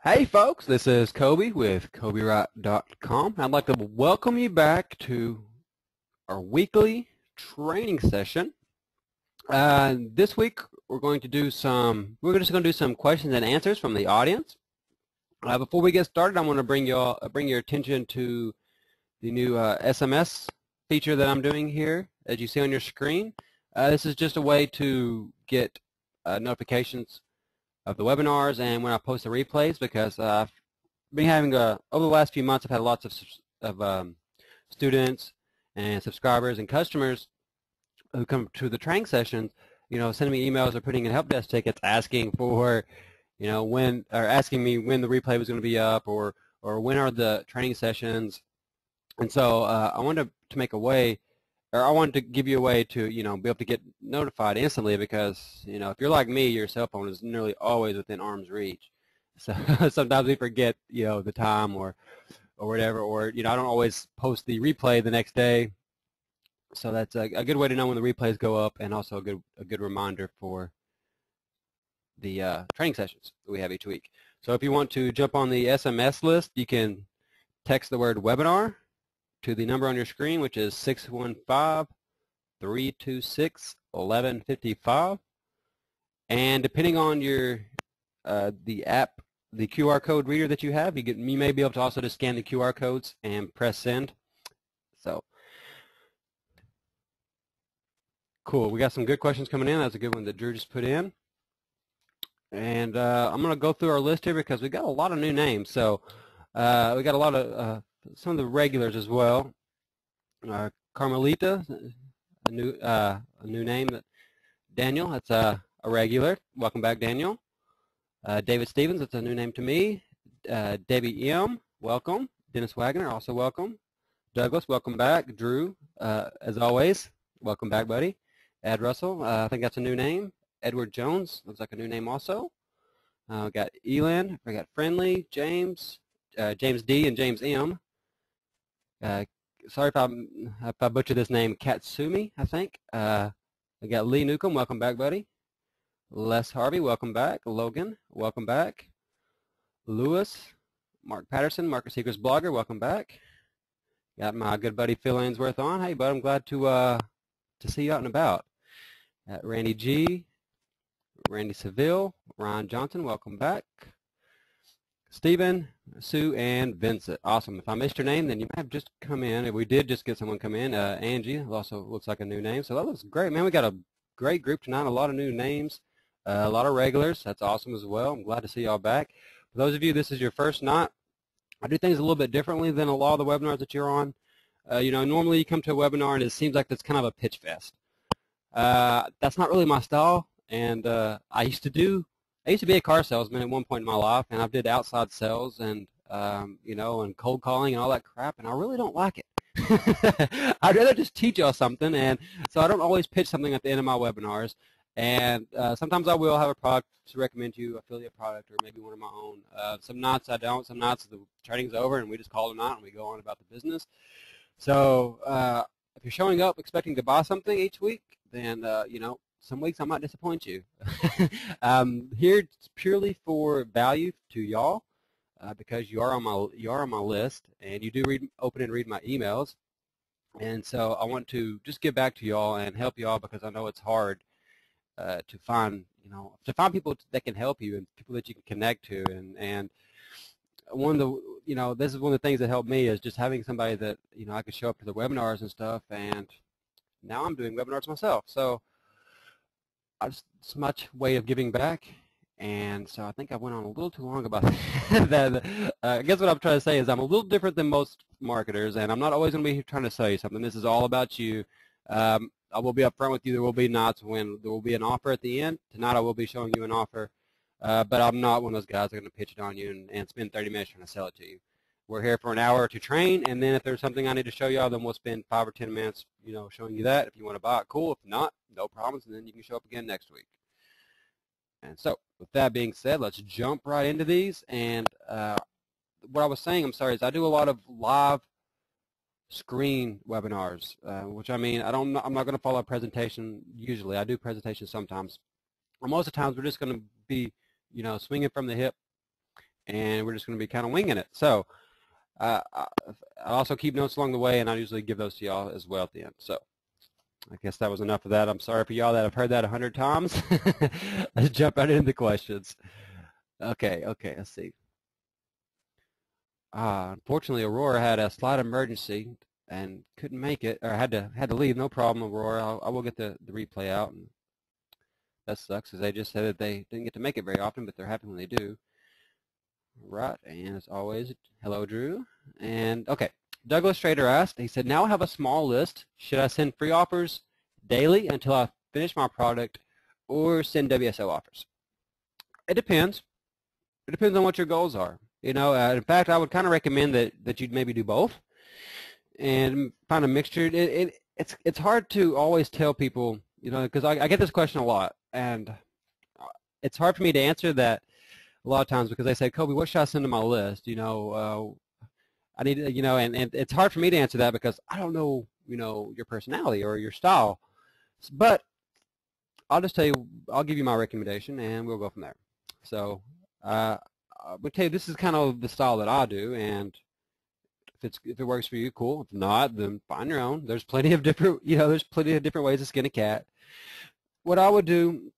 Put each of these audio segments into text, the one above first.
Hey folks, this is Coby with CobyWright.com. I'd like to welcome you back to our weekly training session. This week we're just going to do some questions and answers from the audience. Before we get started, I want to bring your attention to the new SMS feature that I'm doing here, as you see on your screen. This is just a way to get notifications of the webinars and when I post the replays, because I've been having over the last few months, I've had lots of students and subscribers and customers who come to the training sessions, sending me emails or putting in help desk tickets asking for, asking me when the replay was going to be up, or when are the training sessions. And so I wanted to make a way, or I wanted to give you a way to, be able to get notified instantly, because, if you're like me, your cell phone is nearly always within arm's reach. So sometimes we forget, the time or whatever, or, I don't always post the replay the next day. So that's a good way to know when the replays go up, and also a good reminder for the training sessions that we have each week. So if you want to jump on the SMS list, you can text the word webinar to the number on your screen, which is 615-326-1155. And depending on your the QR code reader that you have, you may be able to also just scan the QR codes and press send. So cool. We got some good questions coming in. That's a good one that Drew just put in. And I'm going to go through our list here because we got a lot of new names. So we got a lot of some of the regulars as well. Carmelita, a new name. Daniel, that's a regular. Welcome back, Daniel. David Stevens, that's a new name to me. Debbie M, welcome. Dennis Wagner, also welcome. Douglas, welcome back. Drew, as always, welcome back, buddy. Ed Russell, I think that's a new name. Edward Jones, looks like a new name also. We got Elan, we got Friendly, James, James D, and James M. Sorry if I butcher this name, Katsumi, I think. We got Lee Newcomb, welcome back, buddy. Les Harvey, welcome back. Logan, welcome back. Lewis, Mark Patterson, Market Secrets blogger, welcome back. Got my good buddy Phil Ainsworth on. Hey, bud, I'm glad to see you out and about. Randy G, Randy Seville, Ron Johnson, welcome back. Stephen, Sue, and Vincent. Awesome. If I missed your name, then you might have just come in. If we did just get someone come in, Angie also looks like a new name. So that looks great, man. We got a great group tonight, a lot of new names, a lot of regulars. That's awesome as well. I'm glad to see y'all back. For those of you, this is your first night. I do things a little bit differently than a lot of the webinars that you're on. Normally you come to a webinar and it seems like it's kind of a pitch fest. That's not really my style, and I used to be a car salesman at one point in my life, and I did outside sales and and cold calling and all that crap, and I really don't like it. I'd rather just teach y'all something, and so I don't always pitch something at the end of my webinars. And sometimes I will have a product to recommend to you, affiliate product, or maybe one of my own. Some nights I don't. Some nights the training's over and we just call it a night and we go on about the business. So if you're showing up expecting to buy something each week, then some weeks I might disappoint you. Here it's purely for value to y'all, because you are on my list, and you do open and read my emails, and so I want to just give back to y'all and help y'all, because I know it's hard to find people that can help you and people that you can connect to, and one of the this is one of the things that helped me is just having somebody that I could show up to the webinars and stuff, and now I'm doing webinars myself. So it's much way of giving back, and so I think I went on a little too long about that. I guess what I'm trying to say is I'm a little different than most marketers, and I'm not always going to be trying to sell you something. This is all about you. I will be upfront with you. There will be nights when there will be an offer at the end. Tonight I will be showing you an offer, but I'm not one of those guys that are going to pitch it on you and spend 30 minutes trying to sell it to you. We're here for an hour to train, and then if there's something I need to show y'all, then we'll spend 5 or 10 minutes, showing you that. If you want to buy it, cool. If not, no problems, and then you can show up again next week. And so, with that being said, let's jump right into these. And what I was saying, I'm sorry, is I do a lot of live screen webinars, which I mean, I'm not going to follow a presentation usually. I do presentations sometimes. But most of the times, we're just going to be, swinging from the hip, and we're just going to be kind of winging it. So I also keep notes along the way, and I usually give those to y'all as well at the end. So I guess that was enough of that. I'm sorry for y'all that have heard that 100 times. Let's jump right into the questions. Okay, let's see. Unfortunately, Aurora had a slight emergency and couldn't make it, or had to leave. No problem, Aurora. I will get the replay out, and that sucks because they just said that they didn't get to make it very often, but they're happy when they do. Right, and as always, hello, Drew. And okay, Douglas Strader asked, he said, now I have a small list. Should I send free offers daily until I finish my product, or send WSO offers? It depends. It depends on what your goals are. You know, in fact, I would kind of recommend that you'd maybe do both and find a mixture. It's hard to always tell people, you know, because I get this question a lot, and it's hard for me to answer that a lot of times because they say, Coby, what should I send to my list? You know, I need to, you know, and it's hard for me to answer that because I don't know, you know, your personality or your style. But I'll just tell you, I'll give you my recommendation, and we'll go from there. So I would tell you this is kind of the style that I do, and if it works for you, cool. If not, then find your own. There's plenty of different, you know, there's plenty of different ways to skin a cat. What I would do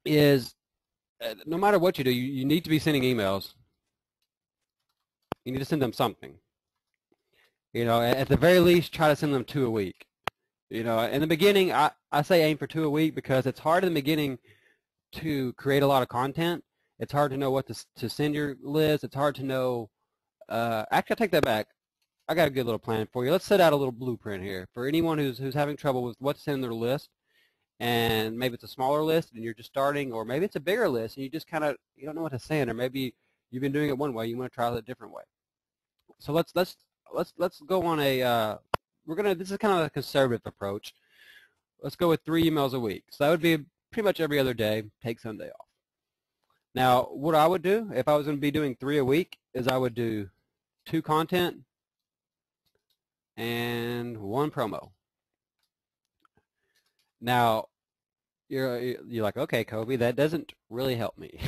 is, no matter what you do, you need to be sending emails. You need to send them something. You know, at the very least, try to send them 2 a week. You know, in the beginning, I say aim for 2 a week because it's hard in the beginning to create a lot of content. It's hard to know what to send your list. It's hard to know. Actually, I take that back. I got a good little plan for you. Let's set out a little blueprint here for anyone who's having trouble with what to send in their list. And maybe it's a smaller list and you're just starting, or maybe it's a bigger list and you just kind of you don't know what to send, or maybe you've been doing it one way, you want to try it a different way. So let's go on a this is kind of a conservative approach. Let's go with 3 emails a week. So that would be pretty much every other day. Take Sunday off. Now, what I would do if I was going to be doing 3 a week is I would do 2 content and 1 promo. Now, you're like, okay, Coby, that doesn't really help me.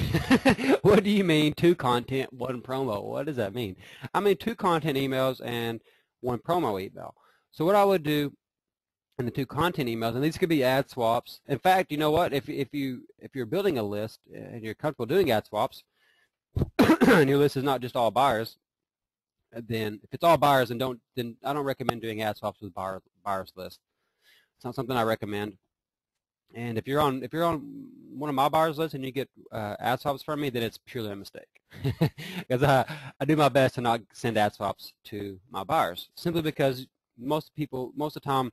What do you mean 2 content, 1 promo? What does that mean? I mean 2 content emails and 1 promo email. So what I would do in the 2 content emails, and these could be ad swaps. In fact, you know what? If you're building a list and you're comfortable doing ad swaps, and your list is not just all buyers, then if it's all buyers, then I don't recommend doing ad swaps with buyers list. It's not something I recommend. And if you're on one of my buyers lists and you get ad swaps from me, then it's purely a mistake. Because I do my best to not send ad swaps to my buyers, simply because most of the time,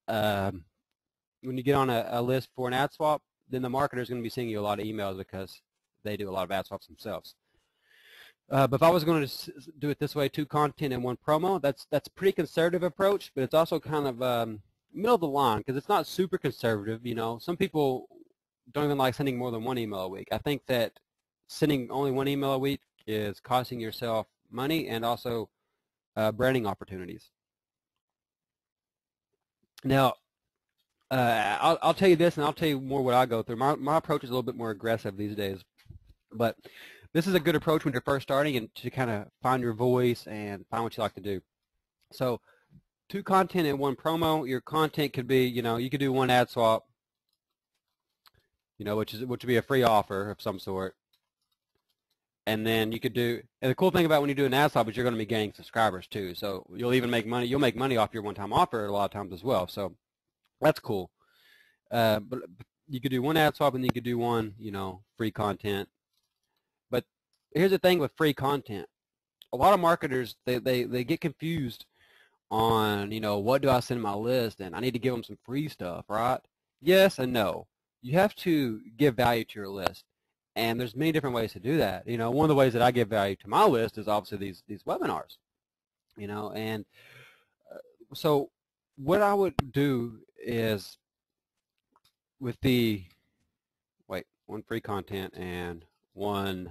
when you get on a list for an ad swap, then the marketer is going to be sending you a lot of emails because they do a lot of ad swaps themselves. But if I was going to do it this way, 2 content and 1 promo, that's a pretty conservative approach, but it's also kind of middle of the line because it's not super conservative. You know, some people don't even like sending more than 1 email a week. I think that sending only 1 email a week is costing yourself money and also branding opportunities. Now, I'll tell you this, and I'll tell you more what I go through. My approach is a little bit more aggressive these days, but this is a good approach when you're first starting and to kind of find your voice and find what you like to do. So 2 content and 1 promo. Your content could be, you know, you could do 1 ad swap, you know, which would be a free offer of some sort. And then you could do, and the cool thing about when you do an ad swap is you're going to be gaining subscribers too. So you'll even make money. You'll make money off your one-time offer a lot of times as well. So that's cool. But you could do 1 ad swap and you could do 1, you know, free content. But here's the thing with free content. A lot of marketers, they get confused on, you know, what do I send my list, and I need to give them some free stuff, right? Yes and no. You have to give value to your list, and there's many different ways to do that. You know, one of the ways that I give value to my list is obviously these webinars, you know, and so what I would do is with the, 1 free content and 1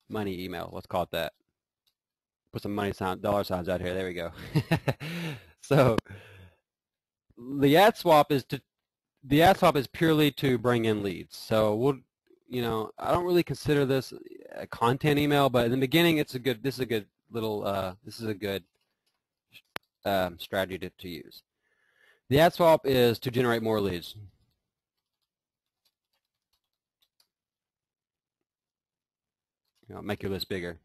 money email, let's call it that. Put some money dollar signs out here. There we go. So the ad swap is purely to bring in leads. So you know, I don't really consider this a content email, but in the beginning, this is a good little, strategy to use. The ad swap is to generate more leads. Make your list bigger.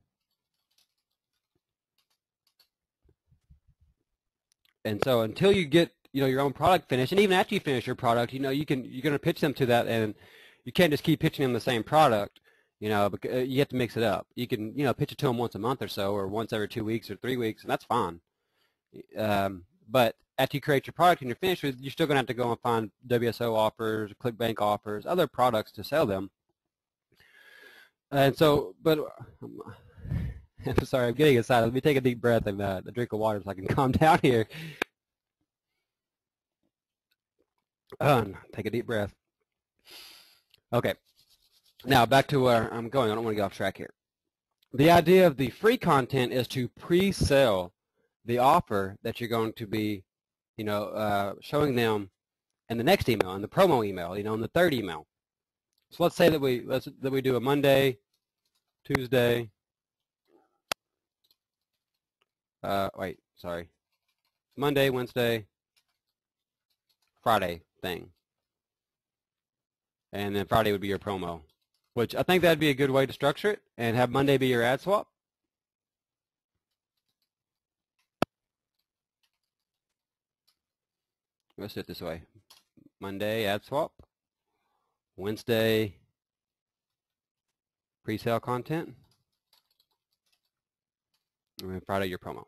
And so until you get your own product finished, and even after you finish your product, you're going to pitch them to that, and you can't just keep pitching them the same product. Because you have to mix it up. You can pitch it to them once a month or so, or once every 2 weeks or 3 weeks, and that's fine. But after you create your product and you're finished with, you're still going to have to go and find WSO offers, ClickBank offers, other products to sell them. And so, but I'm sorry, I'm getting excited. Let me take a deep breath and a drink of water so I can calm down here. Take a deep breath. Okay. Now back to where I'm going. I don't want to get off track here. The idea of the free content is to pre-sell the offer that you're going to be, showing them in the next email, in the promo email, in the third email. So let's say that we do a Monday, Tuesday. Monday, Wednesday, Friday thing, and then Friday would be your promo, which I think that'd be a good way to structure it, and have Monday be your ad swap. Let's do it this way. Monday, ad swap. Wednesday, pre-sale content. And then Friday, your promo.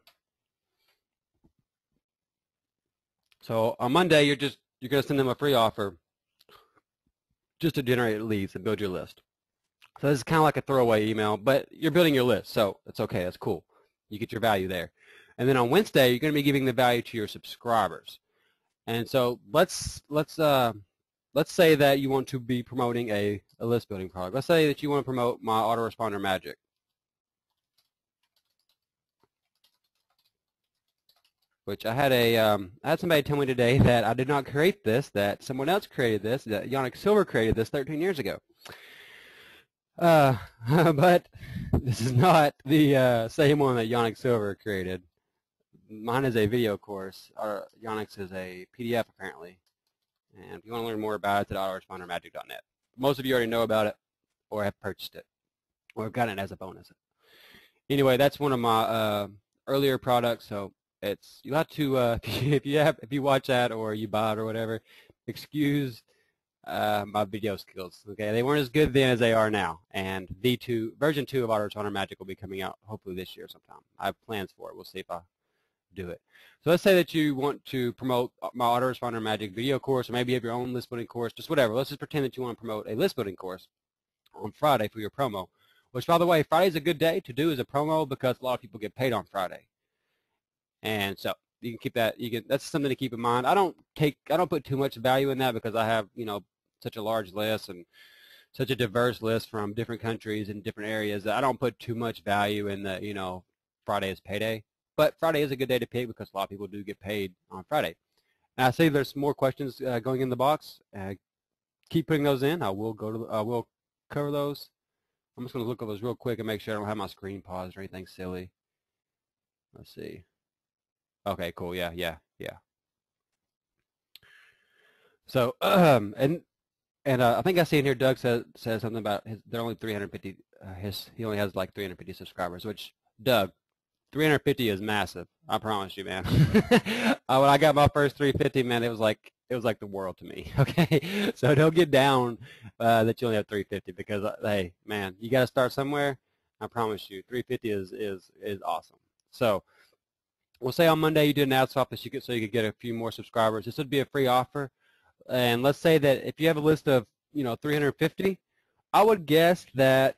So on Monday, you're going to send them a free offer just to generate leads and build your list. So this is kind of like a throwaway email, but you're building your list, so it's okay. That's cool. You get your value there. And then on Wednesday, you're going to be giving the value to your subscribers. And so let's say that you want to be promoting a list building product. Let's say that you want to promote my autoresponder magic. Which I had somebody tell me today that I did not create this, that someone else created this, that Yannick Silver created this 13 years ago. But this is not the same one that Yannick Silver created. Mine is a video course. Yannick's is a PDF apparently. And if you want to learn more about it, it's at autorespondermagic.net. Most of you already know about it or have purchased it or have gotten it as a bonus. Anyway, that's one of my earlier products. So you'll have to if you watch that or you buy it or whatever, excuse my video skills. Okay, they weren't as good then as they are now. And version 2 of Autoresponder Magic will be coming out hopefully this year sometime. I have plans for it. We'll see if I do it. So let's say that you want to promote my Autoresponder Magic video course, or maybe you have your own list building course, just whatever. Let's just pretend that you want to promote a list building course on Friday for your promo, which, by the way, Friday's a good day to do as a promo because a lot of people get paid on Friday. And so you can keep that. That's something to keep in mind. I don't put too much value in that because I have such a large list and such a diverse list from different countries and different areas that I don't put too much value in the Friday is payday. But Friday is a good day to pick because a lot of people do get paid on Friday. And I see there's more questions going in the box. Keep putting those in. I will cover those. I'm just going to look at those real quick and make sure I don't have my screen paused or anything silly. Let's see. Okay, cool. Yeah. So, and I think I see in here Doug says something about they're only 350. He only has like 350 subscribers. Which, Doug, 350 is massive. I promise you, man. When I got my first 350, man, it was like the world to me. Okay, so don't get down that you only have 350 because hey, man, you got to start somewhere. I promise you, 350 is awesome. So we'll say on Monday you did an ad swap so you could get a few more subscribers. This would be a free offer, and let's say that if you have a list of 350, I would guess that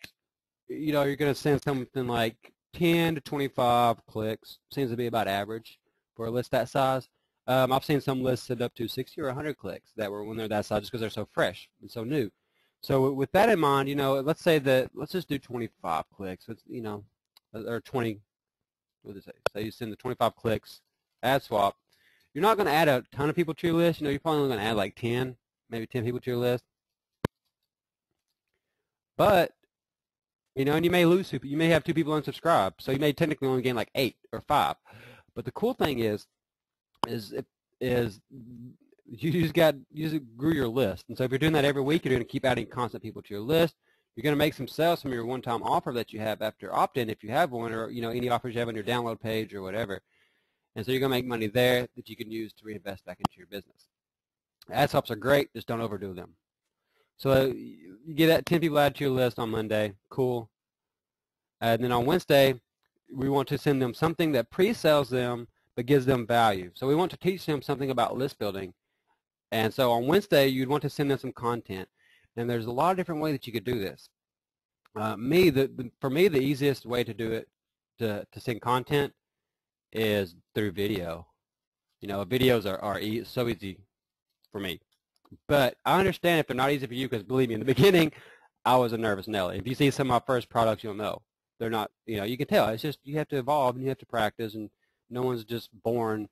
you're going to send something like 10 to 25 clicks. Seems to be about average for a list that size. I've seen some lists send up to 60 or 100 clicks when they're that size just because they're so fresh and so new. So with that in mind, let's just do 25 clicks. It's, or 20. What did it say? So you send the 25 clicks, ad swap. You're not going to add a ton of people to your list. You're probably only going to add like 10, maybe 10 people to your list. But You know, and you may lose you may have 2 people unsubscribe, so you may technically only gain like 8 or 5. But the cool thing is you just grew your list. And so if you're doing that every week, you're going to keep adding constant people to your list. You're going to make some sales from your one-time offer that you have after opt-in, if you have one, or any offers you have on your download page or whatever. And so you're going to make money there that you can use to reinvest back into your business. Ad swaps are great, just don't overdo them. So you get that 10 people added to your list on Monday, cool. And then on Wednesday, we want to send them something that pre-sells them but gives them value. So we want to teach them something about list building. And so on Wednesday, you'd want to send them some content. And there's a lot of different ways that you could do this. For me, the easiest way to do it, to send content, is through video. Videos are so easy for me. But I understand if they're not easy for you, because believe me, in the beginning, I was a nervous Nelly. If you see some of my first products, you'll know. They're not, you can tell. It's just you have to evolve and you have to practice, and no one's just born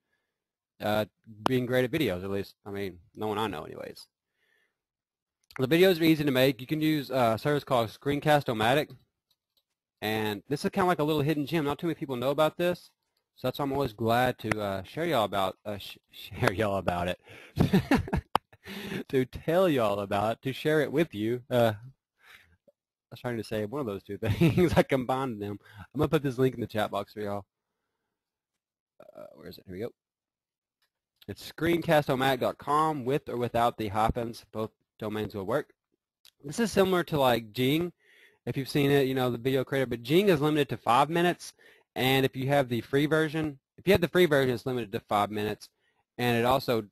being great at videos, at least, no one I know anyways. The videos are easy to make. You can use a service called Screencast-O-Matic, and this is kind of like a little hidden gem. Not too many people know about this, so that's why I'm always glad to share y'all about it, to tell y'all about it, to share it with you. I was trying to say one of those two things. I combined them. I'm going to put this link in the chat box for y'all. Where is it? Here we go. It's screencastomatic.com with or without the hyphens. Both domains will work. This is similar to like Jing, if you've seen it, the video creator, but Jing is limited to 5 minutes, and if you have the free version, it's limited to 5 minutes, and it also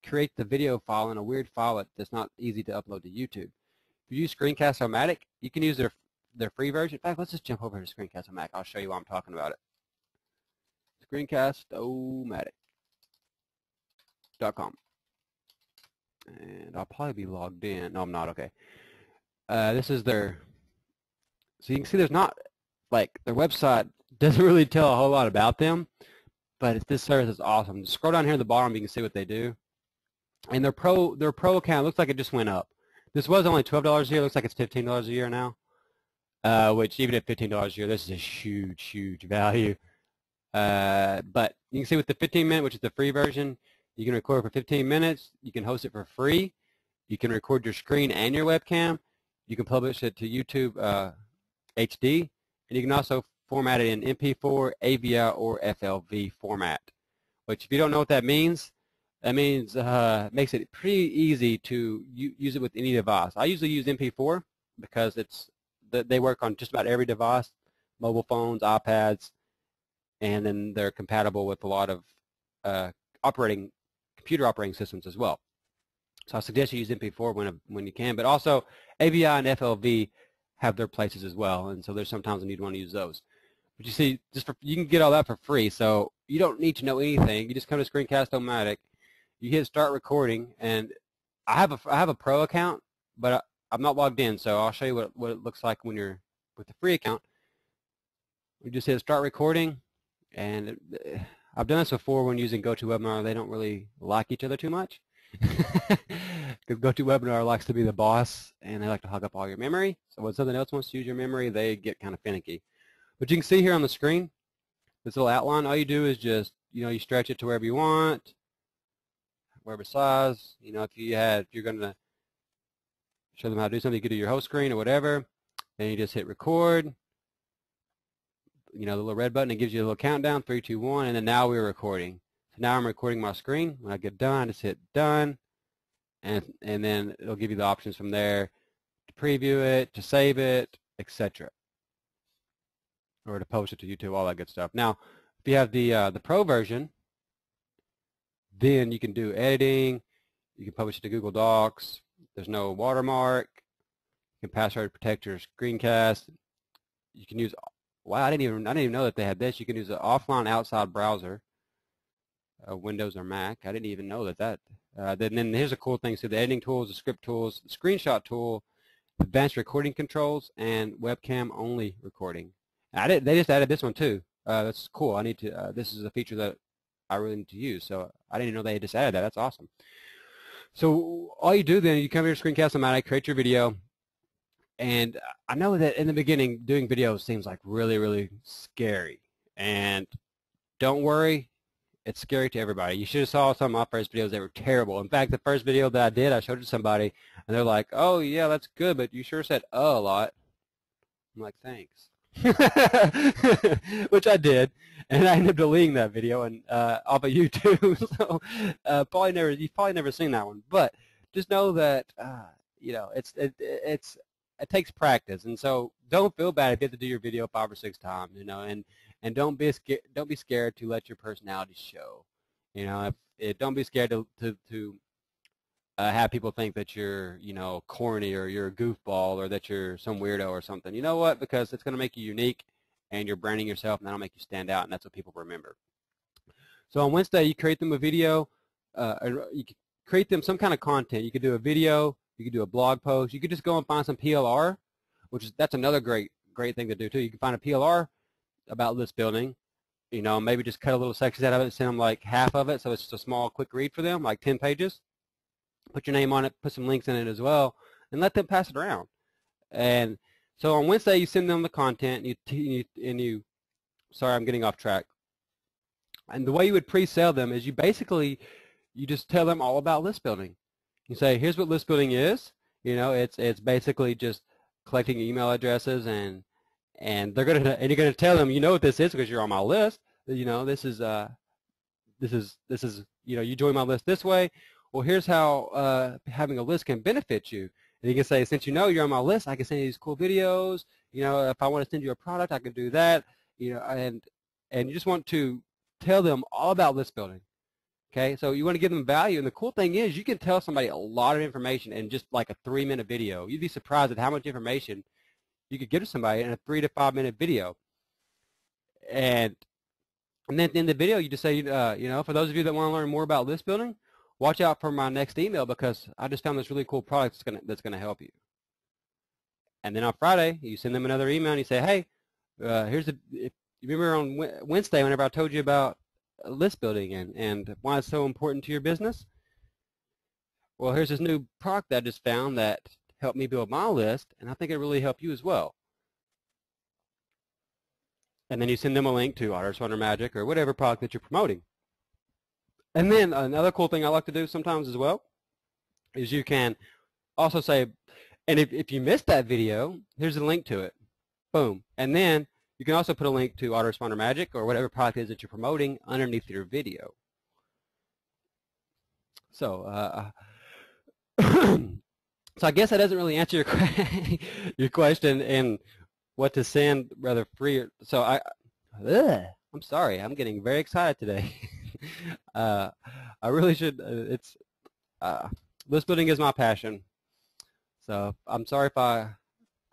creates the video file in a weird file that's not easy to upload to YouTube. If you use Screencast-O-Matic, you can use their free version. In fact, let's just jump over to Screencast-O-Matic. I'll show you why I'm talking about it. Screencast-O-Matic.com. And I'll probably be logged in. No, I'm not. Okay. This is their, so you can see there's not, like, their website doesn't really tell a whole lot about them, but this service is awesome. Just scroll down here at the bottom, you can see what they do. And their pro account looks like it just went up. This was only $12 a year. Looks like it's $15 a year now, which even at $15 a year, this is a huge, huge value. But you can see with the 15-minute, which is the free version, you can record for 15 minutes. You can host it for free. You can record your screen and your webcam. You can publish it to YouTube HD. And you can also format it in MP4, AVI, or FLV format, which if you don't know what that means makes it pretty easy to use it with any device. I usually use MP4 because they work on just about every device, mobile phones, iPads, and then they're compatible with a lot of computer operating systems as well. So I suggest you use MP4 when you can, but also AVI and FLV have their places as well, and so there's sometimes when you'd want to use those. But you see, you can get all that for free, so you don't need to know anything. You just come to Screencast-O-Matic, you hit start recording, and I have a pro account, but I'm not logged in, so I'll show you what it looks like when you're with the free account. We just hit start recording, and I've done this before when using GoToWebinar. They don't really like each other too much. Because GoToWebinar likes to be the boss, and they like to hog up all your memory. So when something else wants to use your memory, they get kind of finicky. But you can see here on the screen, this little outline, all you do is just, you stretch it to wherever you want, wherever size. If you're going to show them how to do something, you could do your whole screen or whatever. Then you just hit record. The little red button, it gives you a little countdown, 3, 2, 1, and then now we're recording. So now I'm recording my screen. When I get done, just hit done, and then it'll give you the options from there to preview it, to save it, etc., or to post it to YouTube, all that good stuff. Now, if you have the pro version, then you can do editing. You can publish it to Google Docs. There's no watermark. You can password protect your screencast. You can use, wow, I didn't even know that they had this. You can use an offline outside browser, Windows or Mac. I didn't even know that. Then here's a cool thing. So the editing tools, the script tools, the screenshot tool, advanced recording controls, and webcam only recording. They just added this one too. That's cool. This is a feature that I really need to use. So I didn't even know they had just added that. That's awesome. So all you do then, you come here to Screencast-O-Matic, create your video, And I know that in the beginning, doing videos seems like really, really scary. And don't worry, it's scary to everybody. You should have saw some of my first videos. They were terrible. In fact, the first video that I did, I showed it to somebody, and they're like, oh, yeah, that's good, but you sure said a lot. I'm like, thanks. Which I did, and I ended up deleting that video and off of YouTube. So you've probably never seen that one. But just know that you know it takes practice, and so don't feel bad if you have to do your video 5 or 6 times. You know, and don't be scared to let your personality show. You know, don't be scared to have people think that you're, you know, corny or you're a goofball or that you're some weirdo or something. You know what? Because it's going to make you unique, and you're branding yourself, and that'll make you stand out, and that's what people remember. So on Wednesday, you create them a video. You create them some kind of content. You could do a video. You could do a blog post. You could just go and find some PLR, that's another great thing to do too. You can find a PLR about list building. You know, maybe just cut a little section out of it and send them like half of it, so it's just a small, quick read for them, like 10 pages. Put your name on it, put some links in it as well, and let them pass it around. And so on Wednesday, you send them the content, sorry, I'm getting off track. And the way you would pre-sell them is you just tell them all about list building. You say, here's what list building is. You know, it's basically just collecting email addresses, and you're gonna tell them, you know what this is because you're on my list. You know, this is you know, you join my list this way. Well, here's how having a list can benefit you. And you can say, since you know you're on my list, I can send you these cool videos. You know, if I want to send you a product, I can do that. You know, and you just want to tell them all about list building. Okay, so you want to give them value. And the cool thing is you can tell somebody a lot of information in just like a 3-minute video. You'd be surprised at how much information you could give to somebody in a 3 to 5 minute video. And then in the video, you just say, you know, for those of you that want to learn more about list building, watch out for my next email because I just found this really cool product that's gonna help you. And then on Friday, you send them another email and you say, hey, if you remember on Wednesday whenever I told you about list building and why it's so important to your business? Well, here's this new product that I just found that helped me build my list, and I think it really helped you as well. And then you send them a link to Autoresponder Magic or whatever product that you're promoting. And then another cool thing I like to do sometimes as well is you can also say, and if you missed that video, here's a link to it. Boom. And then you can also put a link to Autoresponder Magic or whatever product it is that you're promoting underneath your video. So, so I guess that doesn't really answer your question and what to send rather free. So I'm sorry, I'm getting very excited today. I really should. List building is my passion. So I'm sorry if I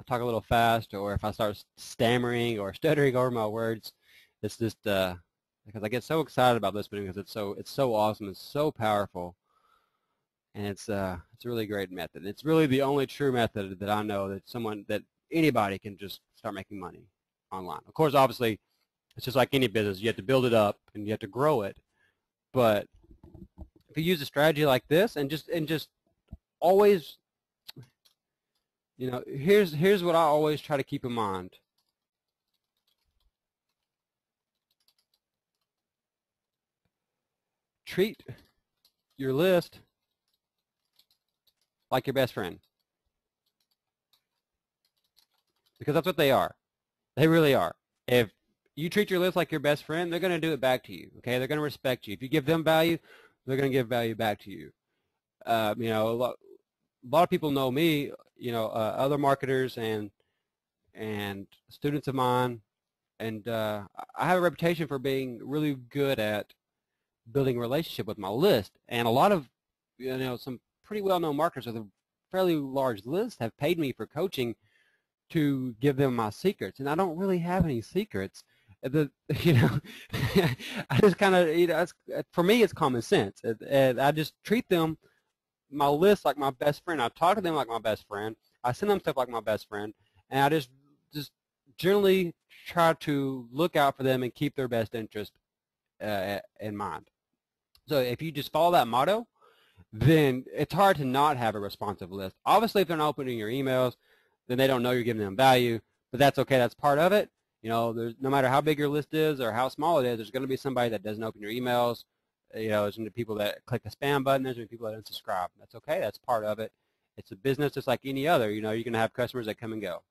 talk a little fast or if I start stammering or stuttering over my words. It's just because I get so excited about list building because it's so awesome, it's so powerful, and it's a really great method. It's really the only true method that I know that anybody can just start making money online. Of course, obviously, it's just like any business. You have to build it up and you have to grow it. But if you use a strategy like this and just always, you know, here's what I always try to keep in mind. Treat your list like your best friend. Because that's what they are. They really are. If you treat your list like your best friend, they're going to do it back to you. Okay, they're going to respect you. If you give them value, they're going to give value back to you. You know, a lot of people know me. You know, other marketers and students of mine, and I have a reputation for being really good at building a relationship with my list. And a lot of, you know, some pretty well-known marketers with a fairly large list have paid me for coaching to give them my secrets, and I don't really have any secrets. You know, I just kind of, you know, for me, it's common sense, and I just treat them, my list, like my best friend. I talk to them like my best friend. I send them stuff like my best friend, and I just generally try to look out for them and keep their best interest in mind. So if you just follow that motto, then it's hard to not have a responsive list. Obviously, if they're not opening your emails, then they don't know you're giving them value. But that's okay. That's part of it. You know, there's no matter how big your list is or how small it is, there's going to be somebody that doesn't open your emails. You know, there's going to be people that click the spam button. There's going to be people that unsubscribe. That's okay. That's part of it. It's a business just like any other. You know, you're going to have customers that come and go.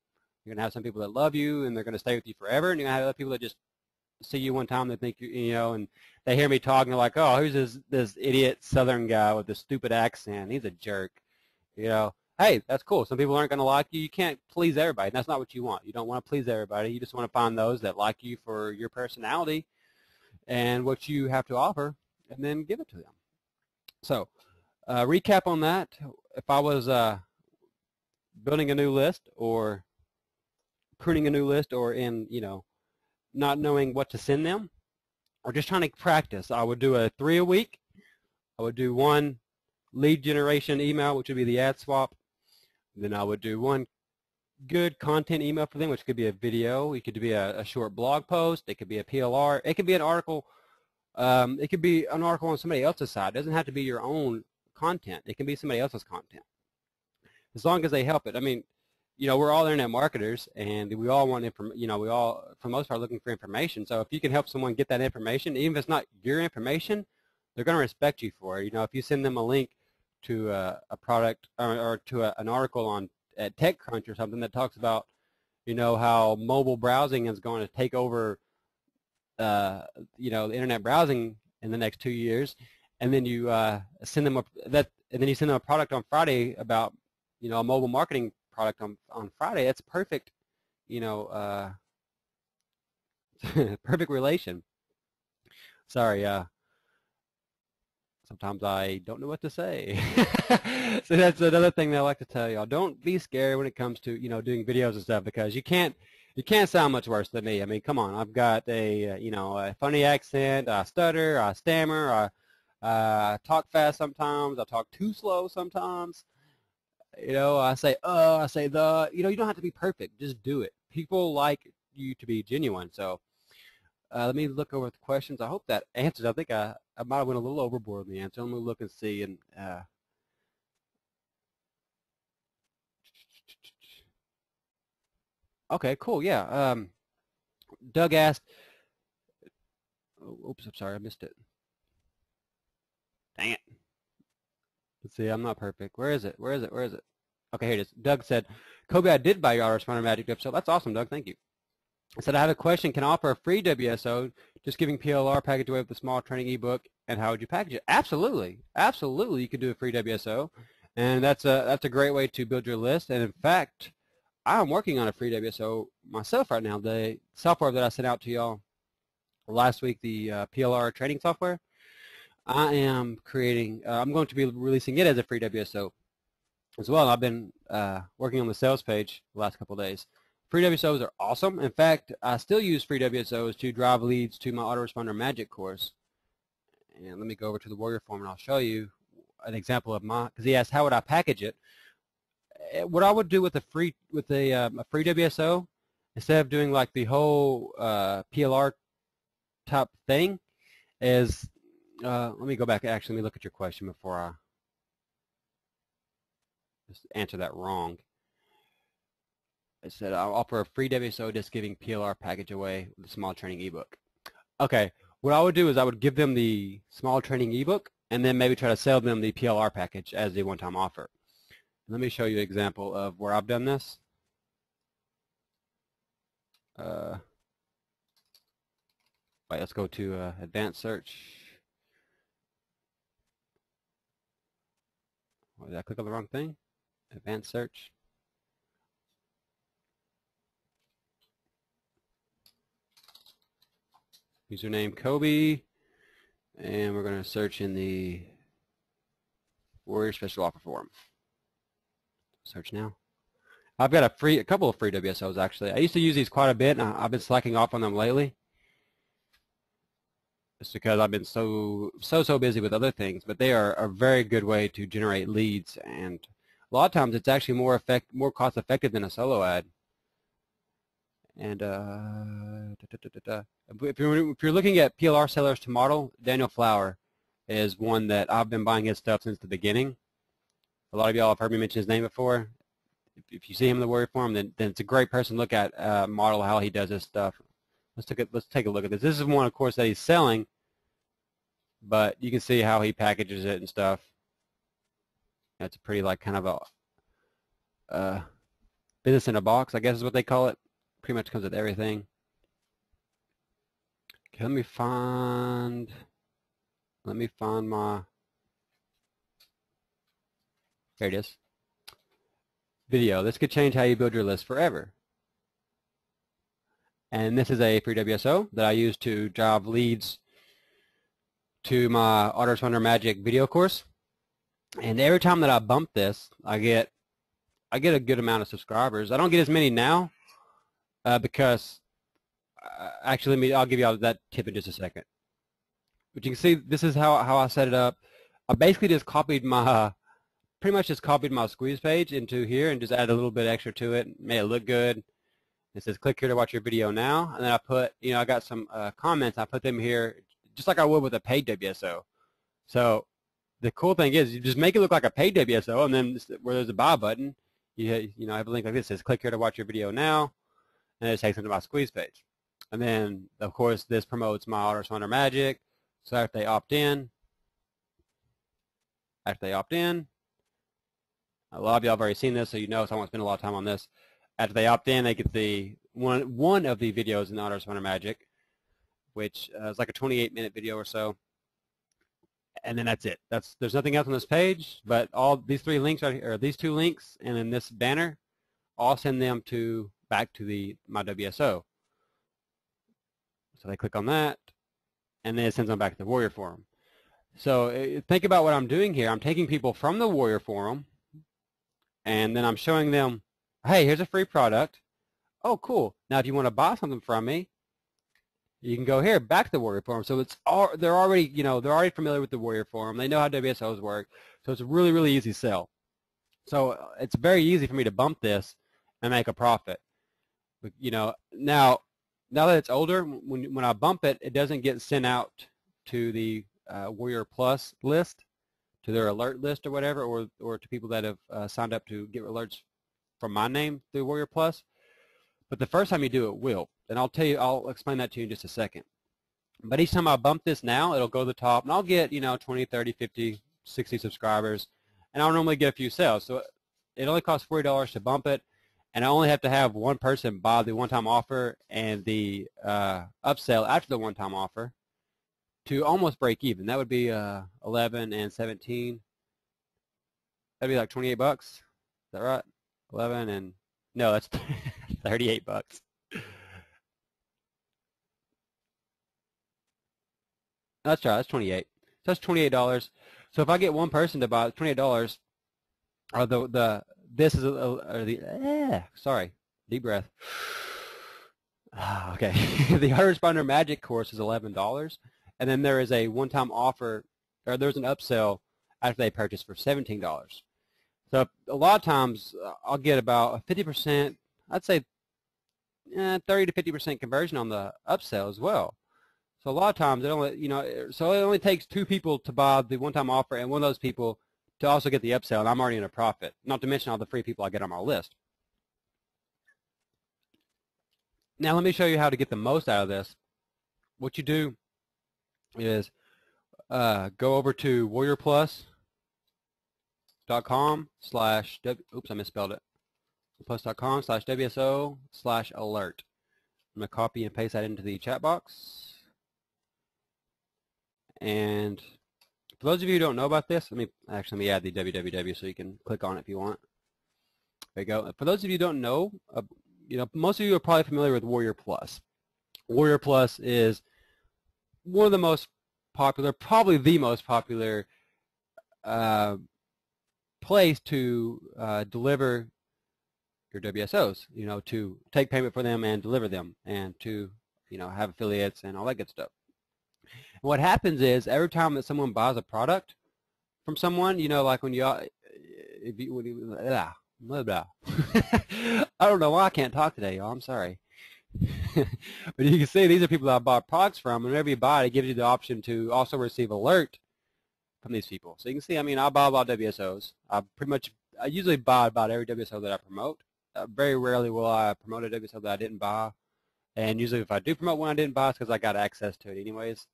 You're going to have some people that love you and they're going to stay with you forever, and you're going to have other people that just see you one time, they think you know, and they hear me talking, they're like, oh, who's this idiot Southern guy with this stupid accent? He's a jerk. You know, hey, that's cool. Some people aren't going to like you. You can't please everybody. That's not what you want. You don't want to please everybody. You just want to find those that like you for your personality and what you have to offer, and then give it to them. So, recap on that. If I was building a new list or pruning a new list, or in, you know, not knowing what to send them, or just trying to practice, I would do a 3 a week. I would do 1 lead generation email, which would be the ad swap. Then I would do 1 good content email for them, which could be a video. It could be a short blog post. It could be a PLR. It could be an article. It could be an article on somebody else's side. It doesn't have to be your own content. It can be somebody else's content, as long as they help it. I mean, you know, we're all internet marketers, and we all want you know, we all, for the most part, looking for information. So if you can help someone get that information, even if it's not your information, they're going to respect you for it. You know, if you send them a link to a product or to an article on at TechCrunch or something that talks about, you know, how mobile browsing is going to take over, you know, the internet browsing in the next 2 years, and then you send them a product on Friday about, you know, a mobile marketing product on Friday. That's perfect, you know, perfect relation. Sorry, sometimes I don't know what to say. So that's another thing that I like to tell y'all. Don't be scared when it comes to, you know, doing videos and stuff, because you can't sound much worse than me. I mean, come on, I've got a, you know, a funny accent, I stutter, I stammer, I talk fast sometimes, I talk too slow sometimes. You know, I say the, you know, you don't have to be perfect. Just do it. People like you to be genuine. So let me look over the questions. I hope that answers. I think I might have went a little overboard in the answer. Let me look and see. And okay, cool. Yeah. Doug asked. Oops, I'm sorry, I missed it. Dang it. Let's see, I'm not perfect. Where is it? Where is it? Where is it? Okay, here it is. Doug said, Coby, I did buy your autoresponder magic episode. That's awesome, Doug. Thank you. I said, I have a question. Can I offer a free WSO, just giving PLR package away with a small training ebook, and how would you package it? Absolutely. Absolutely, you could do a free WSO, and that's a great way to build your list. And in fact, I'm working on a free WSO myself right now. The software that I sent out to y'all last week, the PLR training software, I am creating, I'm going to be releasing it as a free WSO as well. I've been working on the sales page the last couple of days. Free WSOs are awesome. In fact, I still use free WSOs to drive leads to my autoresponder magic course. And let me go over to the Warrior form and I'll show you an example of because he asked how would I package it. What I would do with a free WSO, instead of doing like the whole PLR type thing, is let me go back. Actually, let me look at your question before I just answer that wrong. I said I'll offer a free WSO just giving PLR package away with a small training ebook. Okay, what I would do is I would give them the small training ebook and then maybe try to sell them the PLR package as the one-time offer. Let me show you an example of where I've done this. Wait, let's go to advanced search. Oh, did I click on the wrong thing? Advanced search. Username Coby, and we're going to search in the Warrior Special Offer Forum. Search now. I've got a couple of free WSOs actually. I used to use these quite a bit, and I've been slacking off on them lately. Just because I've been so busy with other things, but they are a very good way to generate leads, and a lot of times it's actually more cost effective than a solo ad. And if you're looking at PLR sellers to model, Daniel Flower is one that I've been buying his stuff since the beginning. A lot of y'all have heard me mention his name before. if you see him in the Warrior Forum, then it's a great person to look at, model how he does his stuff. Let's take a look at this. This is one, of course, that he's selling, but you can see how he packages it and stuff. That's a pretty, like, kind of a business in a box, I guess is what they call it. Pretty much comes with everything. Okay, let me find my, there it is. Video. This could change how you build your list forever. And this is a free WSO that I use to drive leads to my Autoresponder Magic video course. And every time that I bump this, I get a good amount of subscribers. I don't get as many now because actually, I'll give you all that tip in just a second. But you can see this is how I set it up. I basically just copied my pretty much just copied my squeeze page into here and just added a little bit extra to it, made it look good. It says click here to watch your video now, and then I put, I got some comments. I put them here just like I would with a paid WSO. So the cool thing is you just make it look like a paid WSO, and then where there's a buy button, you have a link like this. It says click here to watch your video now, and it takes them to my squeeze page. And then of course this promotes my Autoresponder Magic. So after they opt in, a lot of y'all have already seen this, so you know, so I won't spend a lot of time on this. After they opt in, they get the one of the videos in the Autoresponder Magic, which is like a 28-minute video or so, and then that's it. There's nothing else on this page, but all these three links right here, or these two links, and then this banner, all send them back to my WSO. So they click on that, and then it sends them back to the Warrior Forum. So think about what I'm doing here. I'm taking people from the Warrior Forum, and then I'm showing them, hey, here's a free product. Oh, cool. Now, if you want to buy something from me, you can go here, back to the Warrior Forum. So they're already, they're already familiar with the Warrior Forum. They know how WSOs work. So it's a really, really easy sell. So it's very easy for me to bump this and make a profit. But, now that it's older, when I bump it, it doesn't get sent out to the Warrior Plus list, to their alert list or whatever, or to people that have signed up to get alerts from my name through Warrior Plus. But the first time you do it will. And I'll explain that to you in just a second. But each time I bump this now, it'll go to the top, and I'll get, 20, 30, 50, 60 subscribers, and I'll normally get a few sales. So it only costs $40 to bump it, and I only have to have one person buy the one-time offer and the upsell after the one-time offer to almost break even. That would be 11 and 17. That'd be like 28 bucks. Is that right? 11 and no, that's 38 bucks. That's right. That's 28. So that's $28. So if I get one person to buy $28, or this is sorry, deep breath. Okay, the Autoresponder Magic course is $11. And then there is a one-time offer, or there's an upsell after they purchase for $17. So a lot of times I'll get about a 50%, I'd say 30 to 50% conversion on the upsell as well. So a lot of times it only, so it only takes two people to buy the one-time offer and one of those people to also get the upsell, and I'm already in a profit, not to mention all the free people I get on my list. Now let me show you how to get the most out of this. What you do is go over to warriorplus.com oops, I misspelled it. plus.com/WSO/alert. I'm going to copy and paste that into the chat box. And for those of you who don't know about this, let me add the www so you can click on it if you want. There you go. For those of you who don't know, most of you are probably familiar with Warrior Plus. Warrior Plus is one of the most popular, probably the most popular place to deliver your WSOs, to take payment for them and deliver them, and to, have affiliates and all that good stuff. And what happens is every time that someone buys a product from someone, like when blah, blah. I don't know why I can't talk today, y'all. I'm sorry. But you can see these are people that I bought products from, and whenever you buy it, it gives you the option to also receive alert from these people. So you can see, I buy a lot of WSOs. I usually buy about every WSO that I promote. Very rarely will I promote a WSO that I didn't buy. And usually if I do promote one I didn't buy, it's because I got access to it anyways,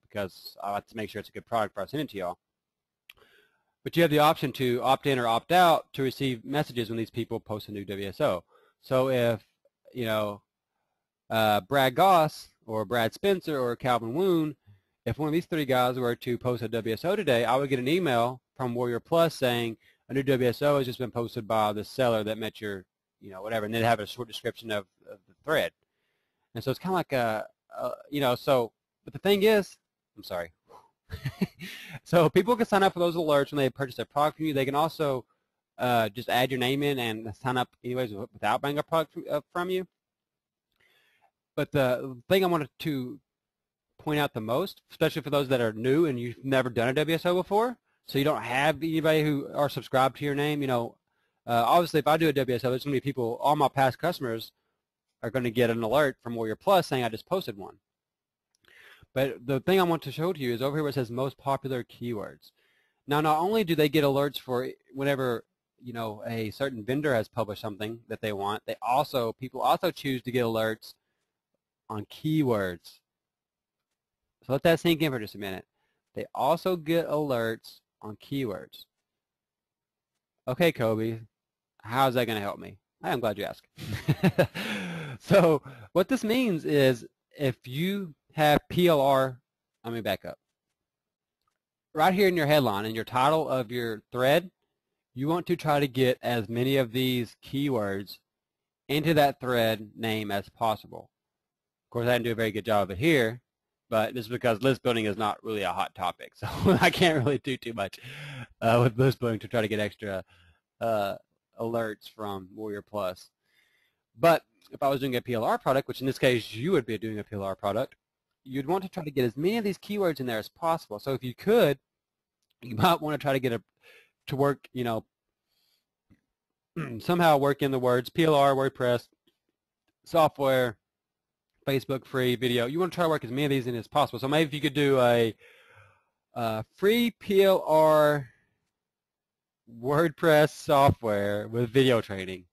because I like to make sure it's a good product before I send it to y'all. But you have the option to opt in or opt out to receive messages when these people post a new WSO. So if, you know, Brad Goss or Brad Spencer or Calvin Woon, if one of these three guys were to post a WSO today, I would get an email from Warrior Plus saying a new WSO has just been posted by the seller that met your, you know, whatever, and then have a short description of the thread. And so it's kind of like you know, so, but the thing is, I'm sorry. So people can sign up for those alerts when they purchase a product from you. They can also just add your name in and sign up anyways without buying a product from you. But the thing I wanted to point out the most, especially for those that are new and you've never done a WSO before, so you don't have anybody who are subscribed to your name, you know, obviously if I do a WSO, there's going to be people, all my past customers are going to get an alert from Warrior Plus saying I just posted one. But the thing I want to show to you is over here where it says most popular keywords. Now, not only do they get alerts for whenever, you know, a certain vendor has published something that they want, they also, people also choose to get alerts on keywords. So let that sink in for just a minute. They also get alerts on keywords. Okay, Coby, how's that going to help me? I'm glad you asked. So what this means is if you have PLR, let me back up. Right here in your headline, in your title of your thread, you want to try to get as many of these keywords into that thread name as possible. Of course, I didn't do a very good job of it here, but this is because list building is not really a hot topic, so I can't really do too much with list building to try to get extra alerts from Warrior Plus. But if I was doing a PLR product, which in this case you would be doing a PLR product, you'd want to try to get as many of these keywords in there as possible. So if you could, you might want to try to get to work, you know, somehow work in the words PLR, WordPress, software, Facebook free video. You want to try to work as many of these in as possible. So maybe if you could do a free PLR WordPress software with video training.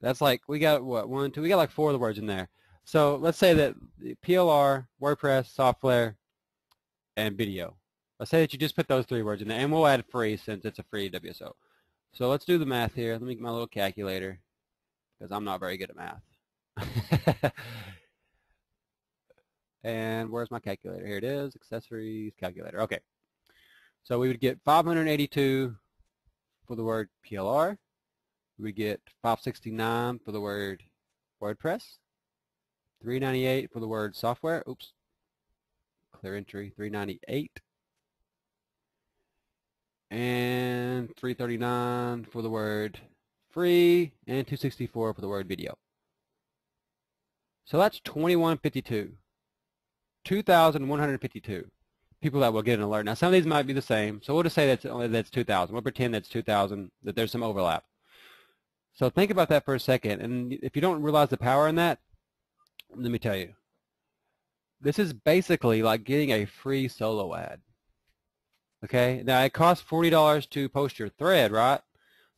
That's like, we got what, one, two, we got like 4 of the words in there. So let's say that PLR, WordPress, software, and video. Let's say that you just put those 3 words in there, and we'll add free since it's a free WSO. So let's do the math here. Let me get my little calculator because I'm not very good at math. And where's my calculator? Here it is, accessories, calculator. Okay. So we would get 582 for the word PLR. We get 569 for the word WordPress. 398 for the word software. Oops. Clear entry, 398. And 339 for the word free, and 264 for the word video. So that's 2152. 2,152 people that will get an alert. Now some of these might be the same, so we'll just say that's 2,000. We'll pretend that's 2,000, that there's some overlap. So think about that for a second, and if you don't realize the power in that, let me tell you. This is basically like getting a free solo ad. Okay, now it costs $40 to post your thread, right?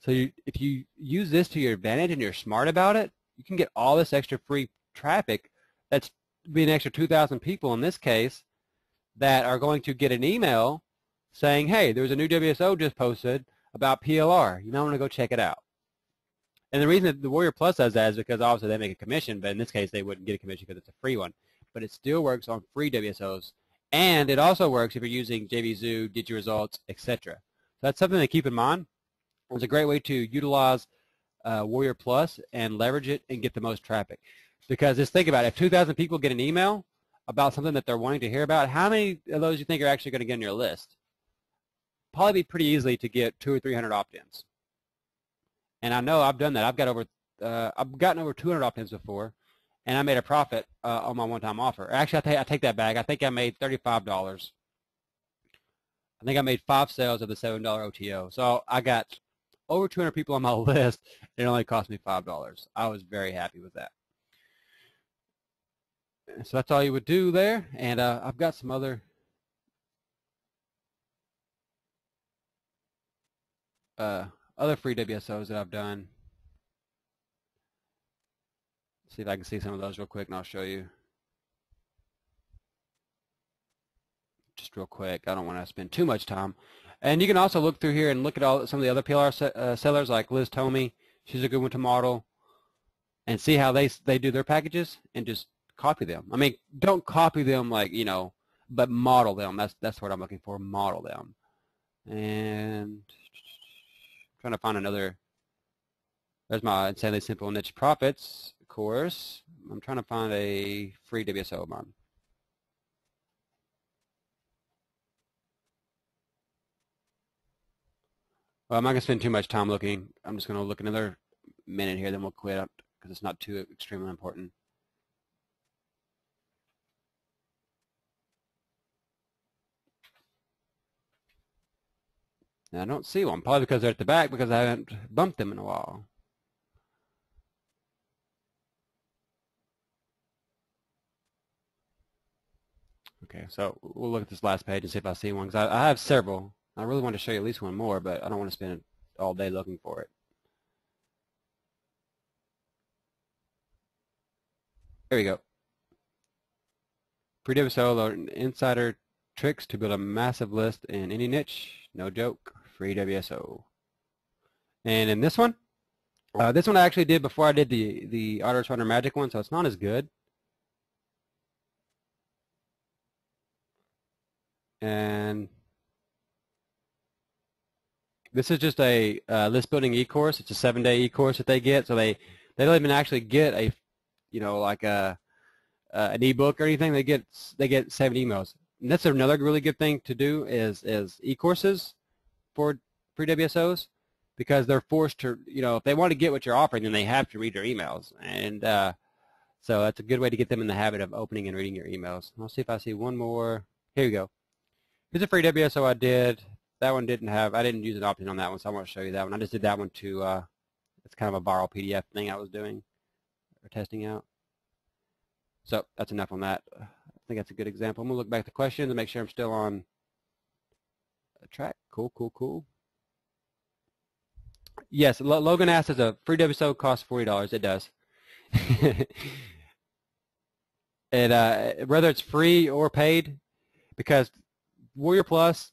So if you use this to your advantage and you're smart about it, you can get all this extra free traffic. That's be an extra 2,000 people in this case that are going to get an email saying, hey, there's a new WSO just posted about PLR. You might want to go check it out. And the reason that the Warrior Plus does that is because obviously they make a commission, but in this case they wouldn't get a commission because it's a free one. But it still works on free WSOs. And it also works if you're using JVZoo, DigiResults, etc. So that's something to keep in mind. It's a great way to utilize Warrior Plus and leverage it and get the most traffic. Because just think about it, if 2,000 people get an email about something that they're wanting to hear about, how many of those you think are actually going to get on your list? Probably be pretty easily to get 200 or 300 opt-ins. And I know I've done that. I've gotten over 200 opt-ins before, and I made a profit on my one-time offer. Actually, I take that back. I think I made $35. I think I made 5 sales of the $7 OTO. So I got over 200 people on my list, and it only cost me $5. I was very happy with that. So that's all you would do there, and I've got some other other free WSOs that I've done. See if I can see some of those real quick, and I'll show you. Just real quick. I don't want to spend too much time. And you can also look through here and look at some of the other PLR sellers like Liz Tomey. She's a good one to model. And see how they do their packages and just copy them. I mean, don't copy them like, you know, but model them. That's what I'm looking for, model them. And I'm trying to find another. There's my Insanely Simple Niche Profits course. I'm trying to find a free WSO of mine. Well, I'm not going to spend too much time looking. I'm just going to look another minute here, then we'll quit up because it's not too extremely important. Now, I don't see one, probably because they're at the back because I haven't bumped them in a while. Okay, so we'll look at this last page and see if I see one, because I have several. I really want to show you at least one more, but I don't want to spend all day looking for it. There we go. Free WSO insider tricks to build a massive list in any niche. No joke. Free WSO. And in this one I actually did before I did the Autoresponder Magic one, so it's not as good. And this is just a list building e-course. It's a 7-day e-course that they get, so they don't even actually get a, you know, like an e-book or anything. They get 7 emails. And that's another really good thing to do is e-courses for free WSOs, because they're forced to, you know, if they want to get what you're offering, then they have to read your emails. And so that's a good way to get them in the habit of opening and reading your emails. I'll see if I see one more. Here we go. Here's a free WSO I did. That one I didn't use an opt-in on that one, so I want to show you that one. I just did that one to, it's kind of a viral PDF thing I was doing or testing out. So that's enough on that. I think that's a good example. I'm going to look back at the questions and make sure I'm still on track. Cool, cool, cool. Yes, Logan asked, does a free WSO cost $40? It does. Whether it's free or paid, because Warrior Plus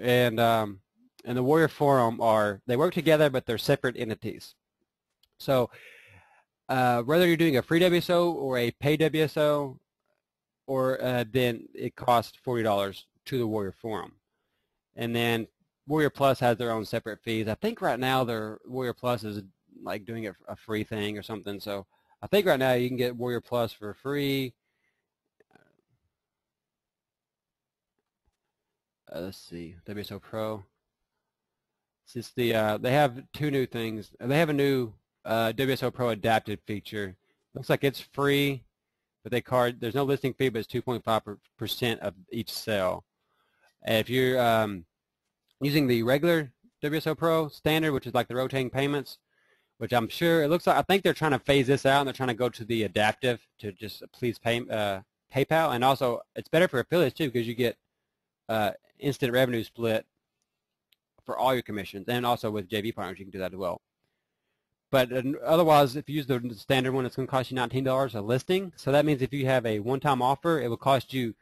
and the Warrior Forum they work together, but they're separate entities. So whether you're doing a free WSO or a paid WSO, or then it costs $40 to the Warrior Forum. And then Warrior Plus has their own separate fees. I think right now their Warrior Plus is like doing a free thing or something. So I think right now you can get Warrior Plus for free. Let's see, WSO Pro. Since they have 2 new things. They have a new WSO Pro adapted feature. Looks like it's free, but there's no listing fee, but it's 2.5% of each sale. And if you're using the regular WSO Pro standard, which is like the rotating payments, which I'm sure it looks like, I think they're trying to phase this out and they're trying to go to the adaptive to just please pay PayPal. And also it's better for affiliates too, because you get instant revenue split for all your commissions, and also with JV partners you can do that as well. But otherwise, if you use the standard one, it's going to cost you $19 a listing. So that means if you have a one-time offer, it will cost you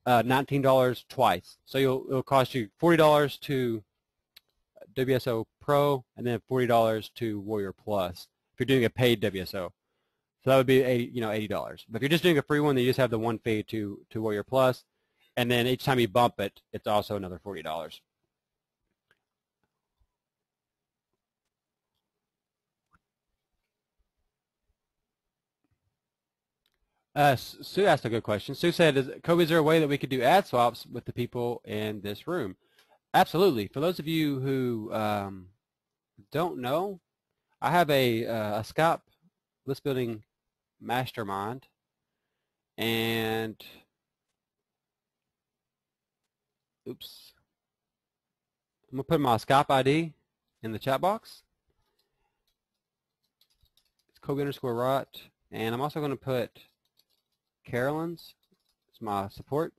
$19 twice. So it'll cost you $40 to WSO Pro and then $40 to Warrior Plus if you're doing a paid WSO. So that would be $80. But if you're just doing a free one, then you just have the one fee to Warrior Plus, and then each time you bump it, it's also another $40. Sue asked a good question. Sue said, Coby, is there a way that we could do ad swaps with the people in this room? Absolutely. For those of you who don't know, I have a Skype list building mastermind, and oops, I'm going to put my Skype ID in the chat box. It's Coby_Wright, and I'm also going to put Carolyn's. It's my support.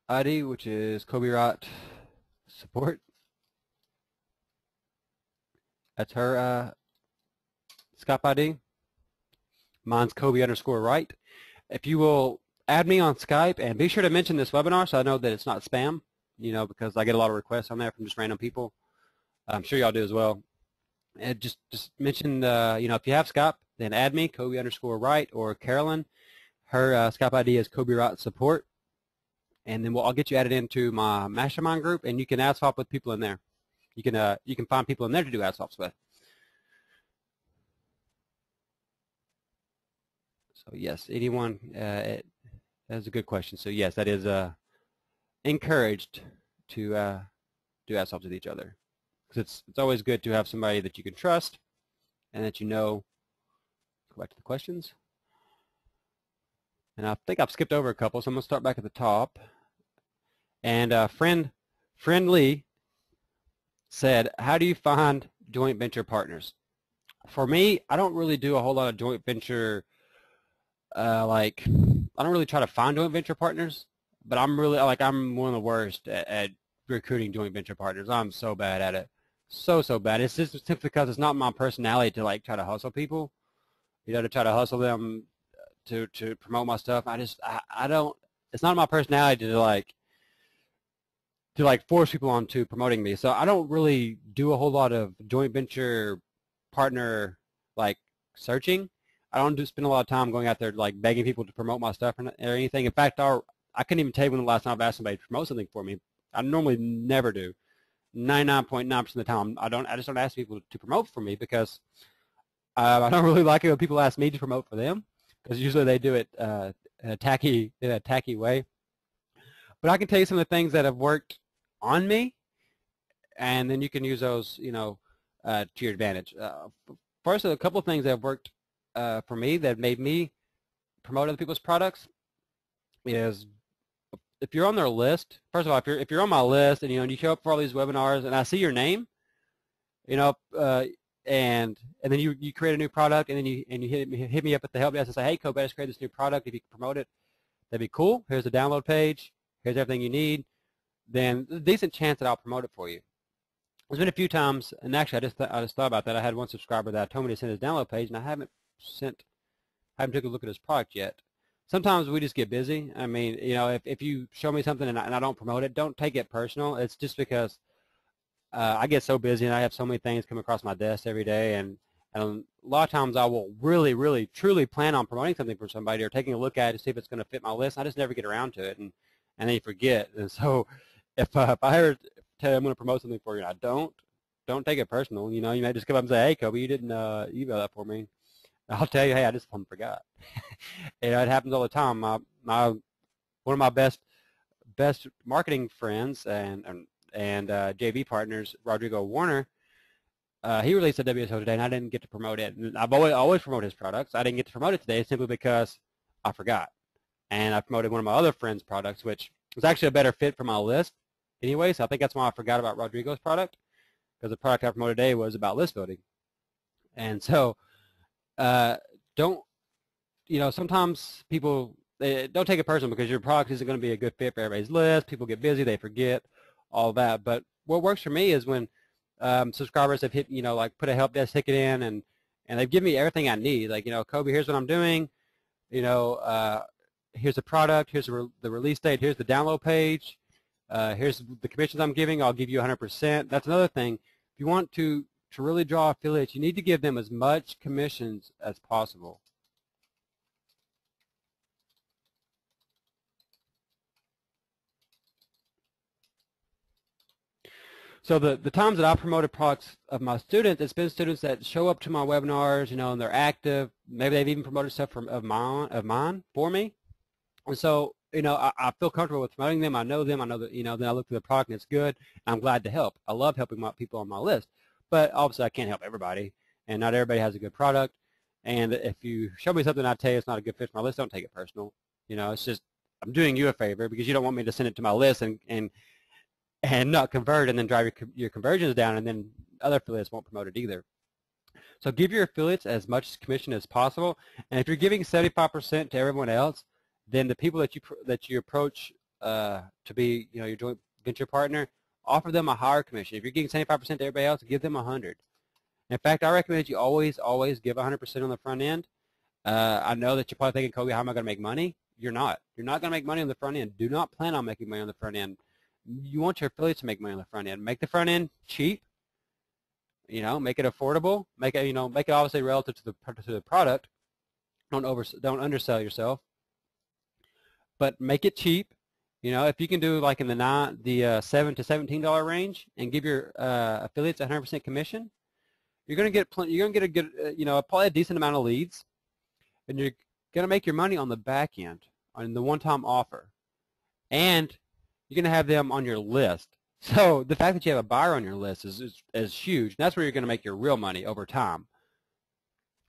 ID, which is Coby Wright support. That's her Skype ID. Mine's Coby_Wright. If you will add me on Skype, and be sure to mention this webinar so I know that it's not spam, because I get a lot of requests on there from just random people. I'm sure y'all do as well. And just mention, if you have Skype, then add me, Coby_Wright, or Carolyn. Her Skype ID is Coby Wright support. And then I'll get you added into my mastermind group, and you can ad swap with people in there. You can find people in there to do ad swaps with. So yes, anyone, that's a good question. So yes, that is encouraged to do ad swaps with each other, because it's always good to have somebody that you can trust and that you know. Go back to the questions. And I think I've skipped over a couple, so I'm going to start back at the top. And friend Lee said, how do you find joint venture partners? For me, I don't really do a whole lot of joint venture, I don't really try to find joint venture partners, but I'm one of the worst at recruiting joint venture partners. I'm so bad at it. So bad. It's just simply because it's not my personality to try to hustle people, to try to hustle them to promote my stuff. I don't, it's not my personality to force people onto promoting me. So I don't really do a whole lot of joint venture partner searching. I don't spend a lot of time going out there begging people to promote my stuff or anything. In fact, I couldn't even tell you when the last time I've asked somebody to promote something for me. I normally never do. 99.9% of the time, I just don't ask people to promote for me, because I don't really like it when people ask me to promote for them, because usually they do it in a tacky way. But I can tell you some of the things that have worked on me, and then you can use those, to your advantage. First, a couple of things that have worked for me that made me promote other people's products is, if you're on their list. First of all, if you're on my list and you show up for all these webinars and I see your name, and then you create a new product, and then you hit me up at the help desk and say, hey, Coby, I just created this new product. If you can promote it, that'd be cool. Here's the download page. Here's everything you need. Then there's a decent chance that I'll promote it for you. There's been a few times, and actually I just thought about that. I had one subscriber that told me to send his download page, and I haven't took a look at his product yet. Sometimes we just get busy. I mean, if you show me something and I don't promote it, don't take it personal. It's just because I get so busy and I have so many things come across my desk every day, and a lot of times I will really, really, truly plan on promoting something for somebody or taking a look at it to see if it's going to fit my list. I just never get around to it, and then you forget. And so if I ever tell you I'm going to promote something for you and I don't take it personal. You may just come up and say, hey, Coby, you didn't email that for me. I'll tell you, hey, I just forgot. It happens all the time. One of my best marketing friends and JV partners, Rodrigo Warner, he released a WSO today, and I didn't get to promote it. And I've always promoted his products. I didn't get to promote it today simply because I forgot. And I promoted one of my other friends' products, which was actually a better fit for my list anyway. So I think that's why I forgot about Rodrigo's product, because the product I promoted today was about list building. And so sometimes people, they don't take it personal because your product isn't going to be a good fit for everybody's list. People get busy, they forget all that. But what works for me is when subscribers have hit, put a help desk ticket in, and they've given me everything I need. Coby, here's what I'm doing. Here's the product. Here's the release date. Here's the download page. Here's the commissions I'm giving. I'll give you 100%. That's another thing. If you want to really draw affiliates, you need to give them as much commissions as possible. So the times that I promoted products of my students, it's been students that show up to my webinars, and they're active. Maybe they've even promoted stuff of mine for me. And so, I feel comfortable with promoting them. I know them. I know that, then I look through the product and it's good. I'm glad to help. I love helping my people on my list. But obviously I can't help everybody, and not everybody has a good product. And if you show me something I tell you it's not a good fit for my list, don't take it personal. It's just, I'm doing you a favor because you don't want me to send it to my list and not convert, and then drive your conversions down, and then other affiliates won't promote it either. So give your affiliates as much commission as possible. And if you're giving 75% to everyone else, then the people that you approach to be, your joint venture partner, offer them a higher commission. If you're getting 75% to everybody else, give them 100. In fact, I recommend you always give 100% on the front end. I know that you're probably thinking, Coby, how am I going to make money? You're not. You're not going to make money on the front end. Do not plan on making money on the front end. You want your affiliates to make money on the front end. Make the front end cheap. Make it affordable. Make it, make it obviously relative to the product. Don't undersell yourself. But make it cheap. If you can do like in the $7 to $17 range and give your affiliates 100% commission, you're going to get a good, probably a decent amount of leads, and you're going to make your money on the back end on the one-time offer, and you're going to have them on your list. So the fact that you have a buyer on your list is huge. That's where you're going to make your real money over time.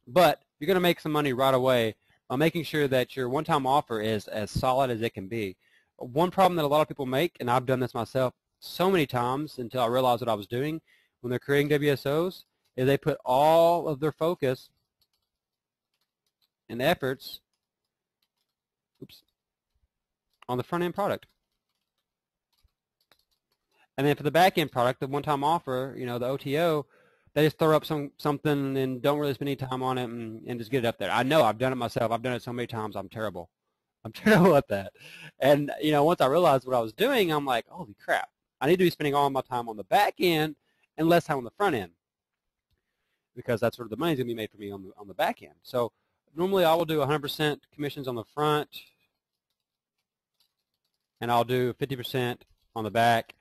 But you're going to make some money right away by making sure that your one-time offer is as solid as it can be. One problem that a lot of people make, and I've done this myself so many times until I realized what I was doing when they're creating WSOs, is they put all of their focus and efforts on the front-end product. And then for the back-end product, the one-time offer, the OTO, they just throw up something and don't really spend any time on it and just get it up there. I know. I've done it myself. I've done it so many times. I'm terrible. I'm terrible at that. And, once I realized what I was doing, I'm like, holy crap. I need to be spending all my time on the back end and less time on the front end, because that's where the money's going to be made for me on the back end. So normally I will do 100% commissions on the front, and I'll do 50% on the back.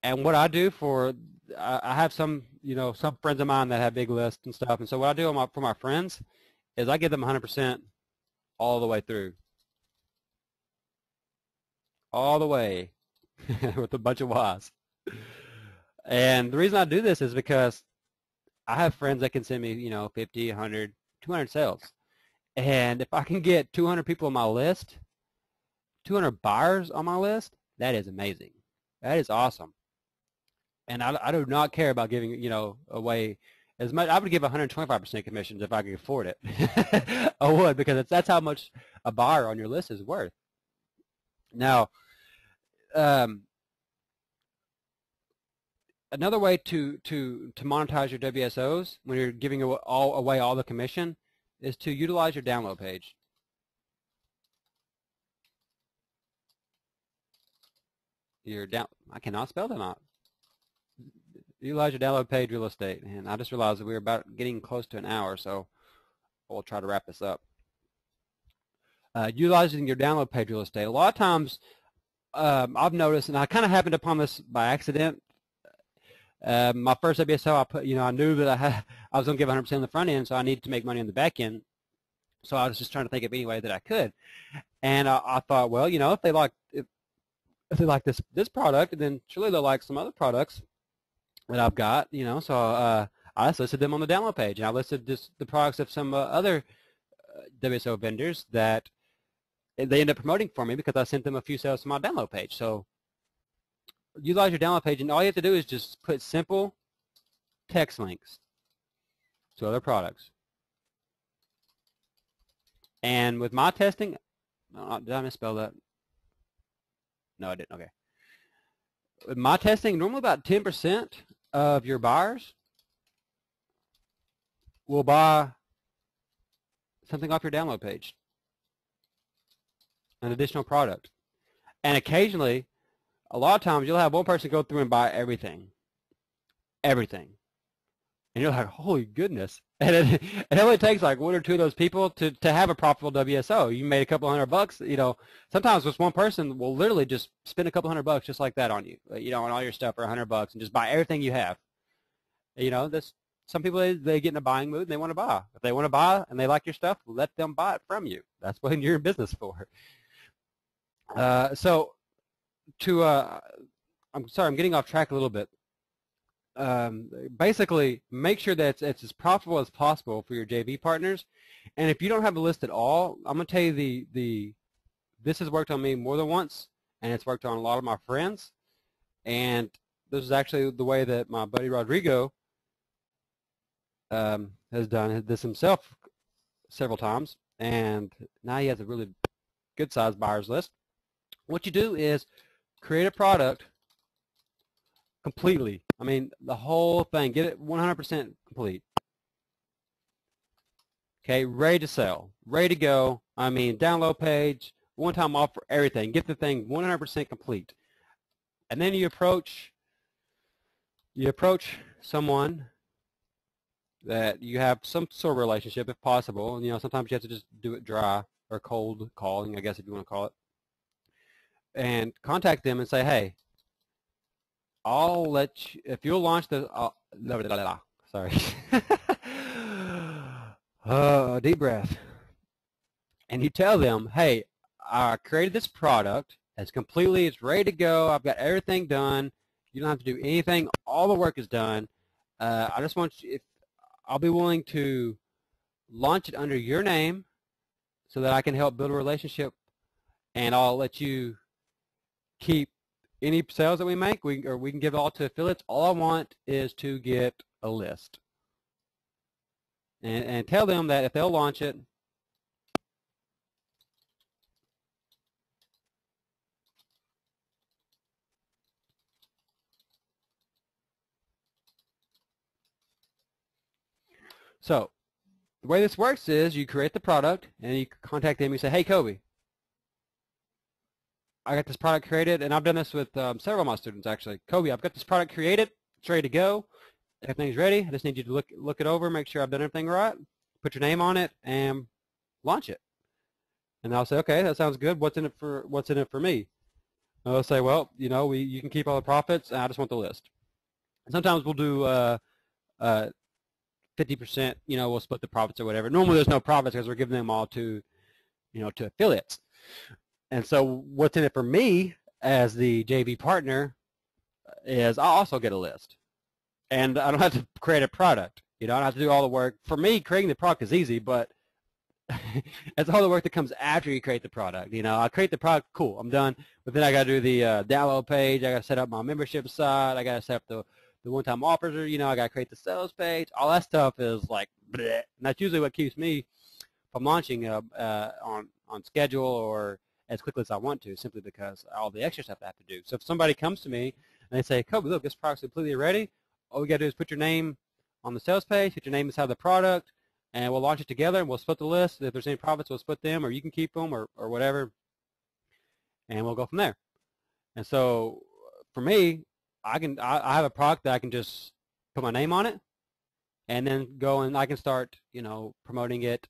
And what I do I have some friends of mine that have big lists and stuff, and so what I do for my friends is I give them 100% all the way through. All the way with a bunch of Ys. And the reason I do this is because I have friends that can send me, 50, 100, 200 sales. And if I can get 200 people on my list, 200 buyers on my list, that is amazing. That is awesome. And I do not care about giving, away as much. I would give 125% commissions if I could afford it. I would, because that's how much a buyer on your list is worth. Now, another way to monetize your WSOs when you're giving away all the commission is to utilize your download page. I cannot spell that out. Utilize your download page real estate. And I just realized that we were about getting close to an hour, so we'll try to wrap this up. Utilizing your download page real estate. A lot of times I've noticed, and I kind of happened upon this by accident. My first WSO, I put, I knew that I was going to give 100% on the front end, so I needed to make money on the back end. So I was just trying to think of any way that I could. And I thought, well, if they like this product, then surely they'll like some other products that I've got, So I just listed them on the download page, and I listed the products of some other WSO vendors that they end up promoting for me because I sent them a few sales to my download page. So utilize your download page, and all you have to do is just put simple text links to other products. And with my testing, did I misspell that? No, I didn't. Okay. With my testing, normally about 10% of your buyers will buy something off your download page, an additional product. And occasionally, a lot of times, you'll have one person go through and buy everything. Everything. And you're like, holy goodness. And it only takes like one or two of those people to have a profitable WSO. You made a couple $100, Sometimes just one person will literally just spend a couple $100 just like that on you, on all your stuff for $100 and just buy everything you have. Some people, they get in a buying mood and they want to buy. If they want to buy and they like your stuff, let them buy it from you. That's what you're in business for. I'm sorry, I'm getting off track a little bit. Basically, make sure that it's as profitable as possible for your JV partners. And if you don't have a list at all, I'm going to tell you this has worked on me more than once, and it's worked on a lot of my friends. And this is actually the way that my buddy Rodrigo has done this himself several times, and now he has a really good-sized buyers list. What you do is create a product completely. I mean, the whole thing. Get it 100% complete. Okay, ready to sell, ready to go. I mean, download page, one-time offer, everything. Get the thing 100% complete. And then you approach someone that you have some sort of relationship, if possible. You know, sometimes you have to just do it dry or cold calling, I guess, if you want to call it. And contact them and say, hey, I'll let you, if you'll launch the, sorry. Deep breath. And you tell them, hey, I created this product. It's ready to go. I've got everything done. You don't have to do anything. All the work is done. I just want you, if I'll be willing to launch it under your name so that I can help build a relationship, and I'll let you keep any sales that we make, we can give it all to affiliates. All I want is to get a list. And tell them that if they'll launch it, so the way this works is you create the product and you contact them. You say, hey, Coby, I got this product created, and I've done this with several of my students, actually. Coby, I've got this product created. It's ready to go. Everything's ready. I just need you to look it over, make sure I've done everything right, put your name on it, and launch it. And I'll say, okay, that sounds good. What's in it for me? And they'll say, well, you know, you can keep all the profits, and I just want the list. And sometimes we'll do 50%. You know, we'll split the profits or whatever. Normally, there's no profits because we're giving them all to, you know, to affiliates. And so, what's in it for me as the JV partner is I'll also get a list, and I don't have to create a product. You know, I don't have to do all the work. For me, creating the product is easy, but it's all the work that comes after you create the product. You know, I create the product, cool, I'm done. But then I got to do the download page. I got to set up my membership site. I got to set up the one-time offers. You know, I got to create the sales page. All that stuff is like, bleh. And that's usually what keeps me from launching on schedule or as quickly as I want to, simply because all the extra stuff I have to do. So if somebody comes to me and they say, Coby, look, this product's completely ready. All we got to do is put your name on the sales page, put your name inside the product, and we'll launch it together, and we'll split the list. If there's any profits, we'll split them, or you can keep them, or whatever, and we'll go from there. And so for me, I have a product that I can just put my name on it, and then go and I can start, you know, promoting it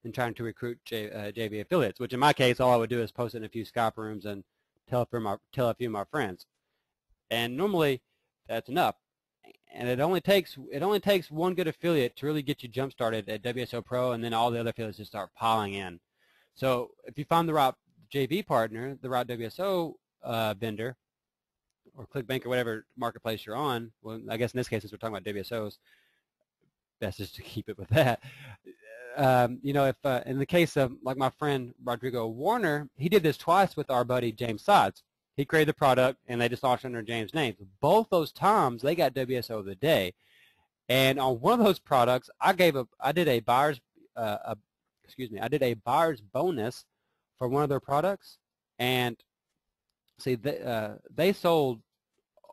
and trying to recruit JV affiliates, which in my case, all I would do is post it in a few Skype rooms and tell a few of my friends. And normally, that's enough. And it only takes one good affiliate to really get you jump started at WSO Pro, and then all the other affiliates just start piling in. So if you find the right JV partner, the right WSO vendor, or ClickBank or whatever marketplace you're on, well, I guess in this case, since we're talking about WSOs, best just to keep it with that. You know, if in the case of like my friend Rodrigo Warner, he did this twice with our buddy James Sides. He created the product, and they just launched under James' name. Both those times, they got WSO of the day. And on one of those products, I did a buyer's bonus for one of their products, and see, they sold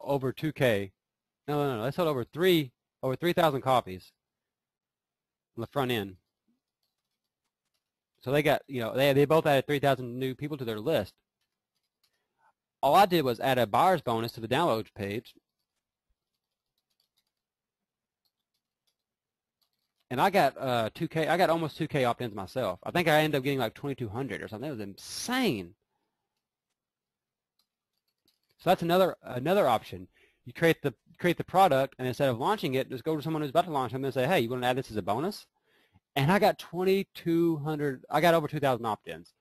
over 2K. No, they sold over 3,000 copies on the front end. So they got, you know, they both added 3,000 new people to their list. All I did was add a buyer's bonus to the download page, and I got 2K. I got almost 2K opt-ins myself. I think I ended up getting like 2,200 or something. It was insane. So that's another option. You create the product, and instead of launching it, just go to someone who's about to launch something and say, hey, you want to add this as a bonus? And I got 2,200. I got over 2,000 opt-ins.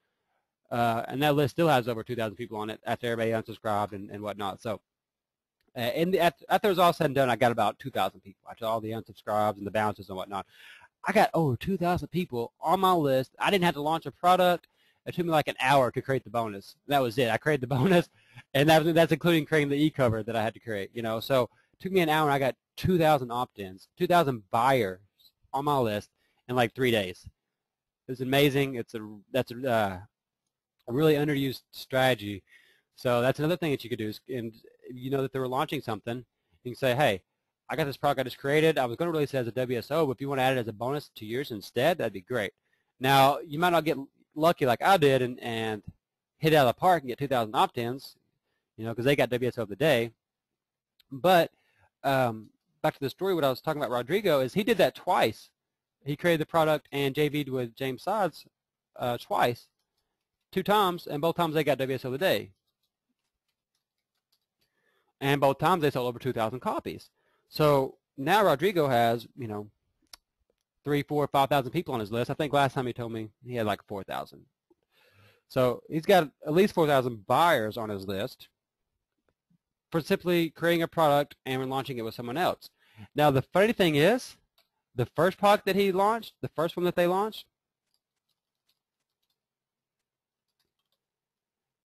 And that list still has over 2,000 people on it after everybody unsubscribed and whatnot. So after it was all said and done, I got about 2,000 people after all the unsubscribes and the bounces and whatnot. I got over 2,000 people on my list. I didn't have to launch a product. It took me like an hour to create the bonus. That was it. I created the bonus, and that's including creating the e-cover that I had to create. You know, so it took me an hour, and I got 2,000 opt-ins, 2,000 buyers on my list in like 3 days. It was amazing. That's a really underused strategy So that's another thing that you could do is, and you know that they were launching something, you can say, hey, I got this product I just created. I was going to release it as a WSO, but if you want to add it as a bonus to yours instead, that'd be great. Now, you might not get lucky like I did and hit it out of the park and get 2,000 opt-ins, you know, because they got WSO of the day. But back to the story, what I was talking about Rodrigo is he did that twice. He created the product and JV'd with James Sides twice, 2 times, and both times they got WSO of the day. And both times they sold over 2,000 copies. So now Rodrigo has, you know, 3, 4, 5,000 people on his list. I think last time he told me he had like 4,000. So he's got at least 4,000 buyers on his list for simply creating a product and launching it with someone else. Now the funny thing is, the first product that he launched, the first one that they launched,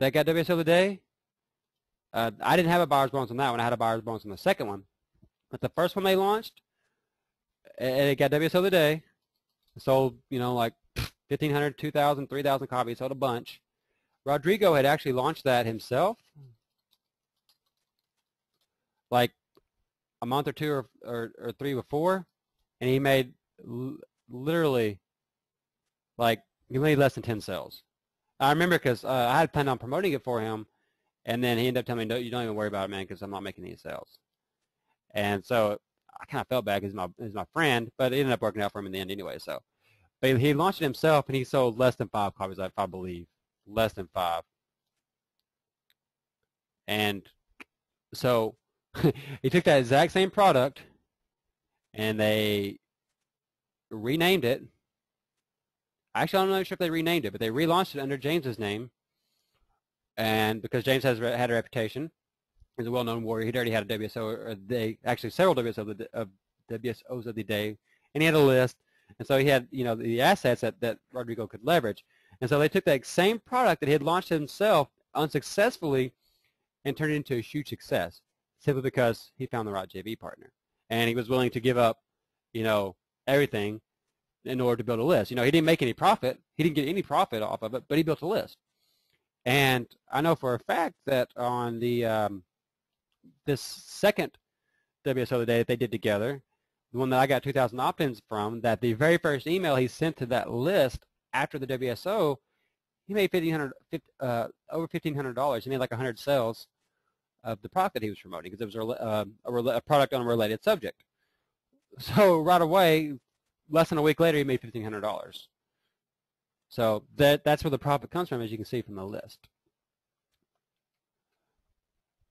that got WSO of the day, I didn't have a buyer's bonus on that one. I had a buyer's bonus on the second one. But the first one they launched, it got WSO of the day. It sold, you know, like 1,500, 2,000, 3,000 copies, sold a bunch. Rodrigo had actually launched that himself like a month or 2 or 3 before, and he made literally like he made less than 10 sales. I remember because I had planned on promoting it for him, and then he ended up telling me, no, you don't even worry about it, man, because I'm not making any sales. And so I kind of felt bad because he's my friend, but it ended up working out for him in the end anyway. So, but he launched it himself, and he sold less than 5 copies, if I believe, less than 5. And so he took that exact same product, and they renamed it. Actually, I'm not sure if they renamed it, but they relaunched it under James's name. And because James had a reputation, he's a well-known warrior. He'd already had a WSO, actually several WSOs of the day, and he had a list. And so he had, you know, the assets that Rodrigo could leverage. And so they took that same product that he had launched himself unsuccessfully and turned it into a huge success, simply because he found the right JV partner. And he was willing to give up, you know, everything in order to build a list. You know, he didn't make any profit. He didn't get any profit off of it, but he built a list. And I know for a fact that on the this second WSO of the day that they did together, the one that I got 2,000 opt-ins from, that the very first email he sent to that list after the WSO, he made over $1,500. He made like 100 sales of the product that he was promoting because it was a product on a related subject. So right away, less than a week later, he made $1,500. So that's where the profit comes from, as you can see from the list.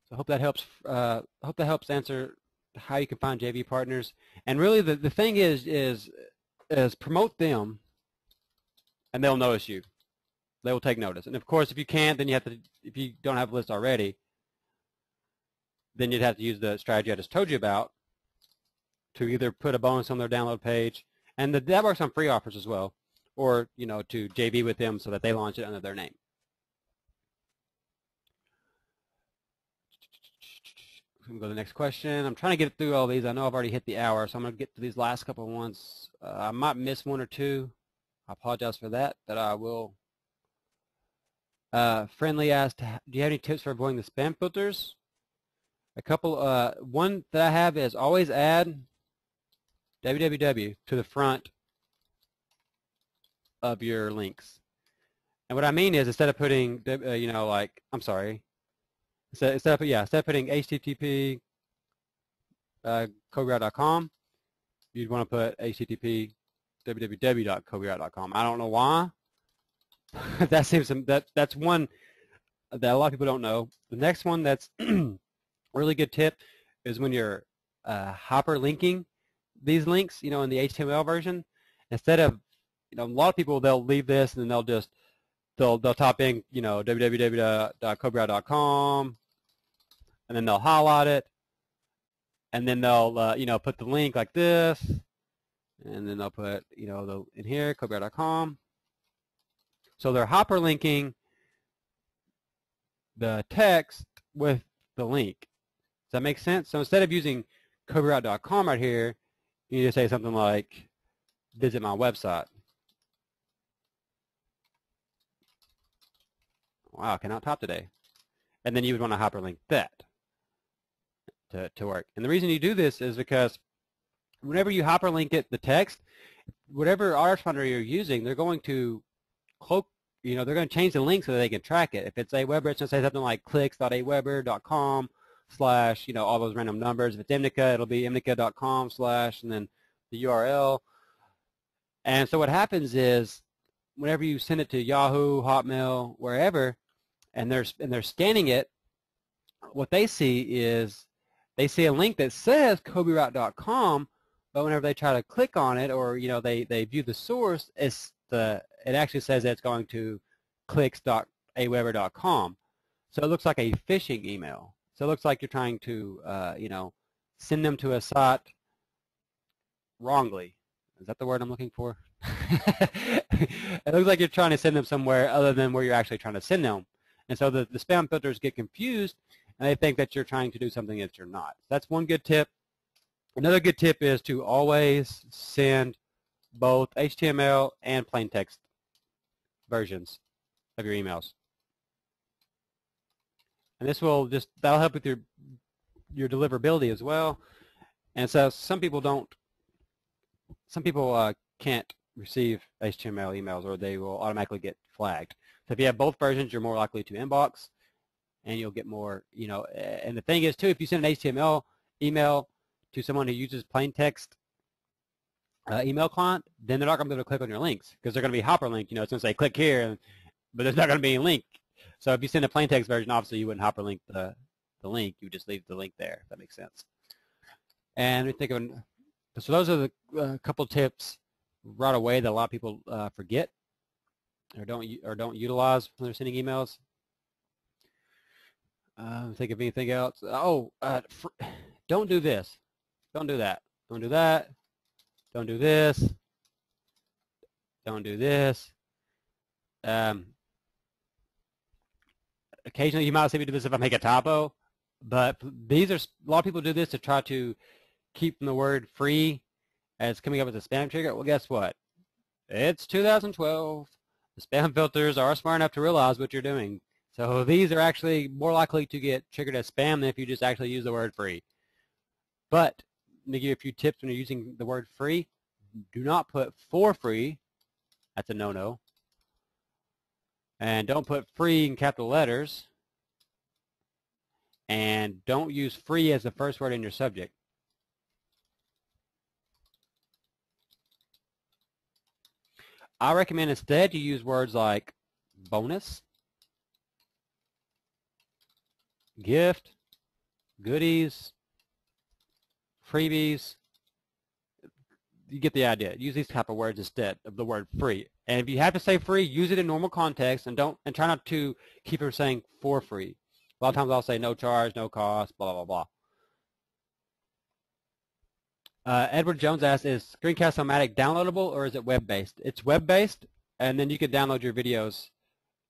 So I hope that helps. Hope that helps answer how you can find JV partners. And really, the thing is promote them, and they'll notice you. They will take notice. And of course, if you can't, then you have to. If you don't have a list already, then you'd have to use the strategy I just told you about to either put a bonus on their download page, and that works on free offers as well, or, you know, to JV with them so that they launch it under their name. I'm going to go to the next question. I'm trying to get through all these. I know I've already hit the hour, so I'm going to get to these last couple of ones. I might miss one or two. I apologize for that, but I will. Friendly asked, do you have any tips for avoiding the spam filters? A couple. One that I have is always add www to the front of your links. And what I mean is, instead of putting, you know, like, I'm sorry, instead of putting http Coby.com, you'd want to put http www.coby.com. I don't know why. That seems that's one that a lot of people don't know. The next one that's a really good tip is when you're hyperlinking these links, you know, in the HTML version, instead of, you know, a lot of people, they'll leave this and then they'll type in, you know, www.coby.com, and then they'll highlight it, and then they'll you know, put the link like this, and then they'll put, you know, in here, coby.com. So they're hyperlinking the text with the link. Does that make sense? So instead of using coby.com right here, you just say something like, visit my website. Wow, I cannot type today. and then you would want to hyperlink that to work. And the reason you do this is because whenever you hyperlink it, the text, whatever autoresponder you're using, they're going to cloak, they're going to change the link so that they can track it. If it's Aweber, it's going to say something like clicks.aweber.com / all those random numbers. If it's Imnica, it'll be imnica.com / and then the URL. And so what happens is whenever you send it to Yahoo, Hotmail, wherever, and they're scanning it, what they see is they see a link that says CobyWright.com, but whenever they try to click on it, or they view the source, it actually says that it's going to clicks.aweber.com. So it looks like a phishing email. So it looks like you're trying to send them to a site wrongly. Is that the word I'm looking for? It looks like you're trying to send them somewhere other than where you're actually trying to send them. And so the spam filters get confused, and they think that you're trying to do something that you're not. That's one good tip. Another good tip is to always send both HTML and plain text versions of your emails. And this will that'll help with your deliverability as well. And so some people can't receive HTML emails, or they will automatically get flagged. So if you have both versions, you're more likely to inbox, and you'll get more, and the thing is too, if you send an HTML email to someone who uses plain text email client, then they're not going to be able to click on your links because they're going to be hyperlinked. It's going to say click here, but there's not going to be a link. So if you send a plain text version, obviously you wouldn't hyperlink the link. You would just leave the link there, if that makes sense. And we think of, so those are the couple tips right away that a lot of people forget or don't utilize when they're sending emails. Think of anything else. Don't do this. Don't do that. Don't do that. Don't do this. Don't do this. Occasionally you might see me do this if I make a typo, but a lot of people do this to try to keep the word free as coming up with a spam trigger. Well, guess what? It's 2012. The spam filters are smart enough to realize what you're doing. So these are actually more likely to get triggered as spam than if you just actually use the word free. But let me give you a few tips when you're using the word free. Do not put for free. That's a no-no. And don't put free in capital letters. And don't use free as the first word in your subject. I recommend instead you use words like bonus, gift, goodies, freebies. You get the idea. Use these type of words instead of the word free. And if you have to say free, use it in normal context, and try not to keep from saying for free. A lot of times I'll say no charge, no cost, blah blah blah. Edward Jones asks, is Screencast-O-Matic downloadable or is it web-based? It's web-based, and then you can download your videos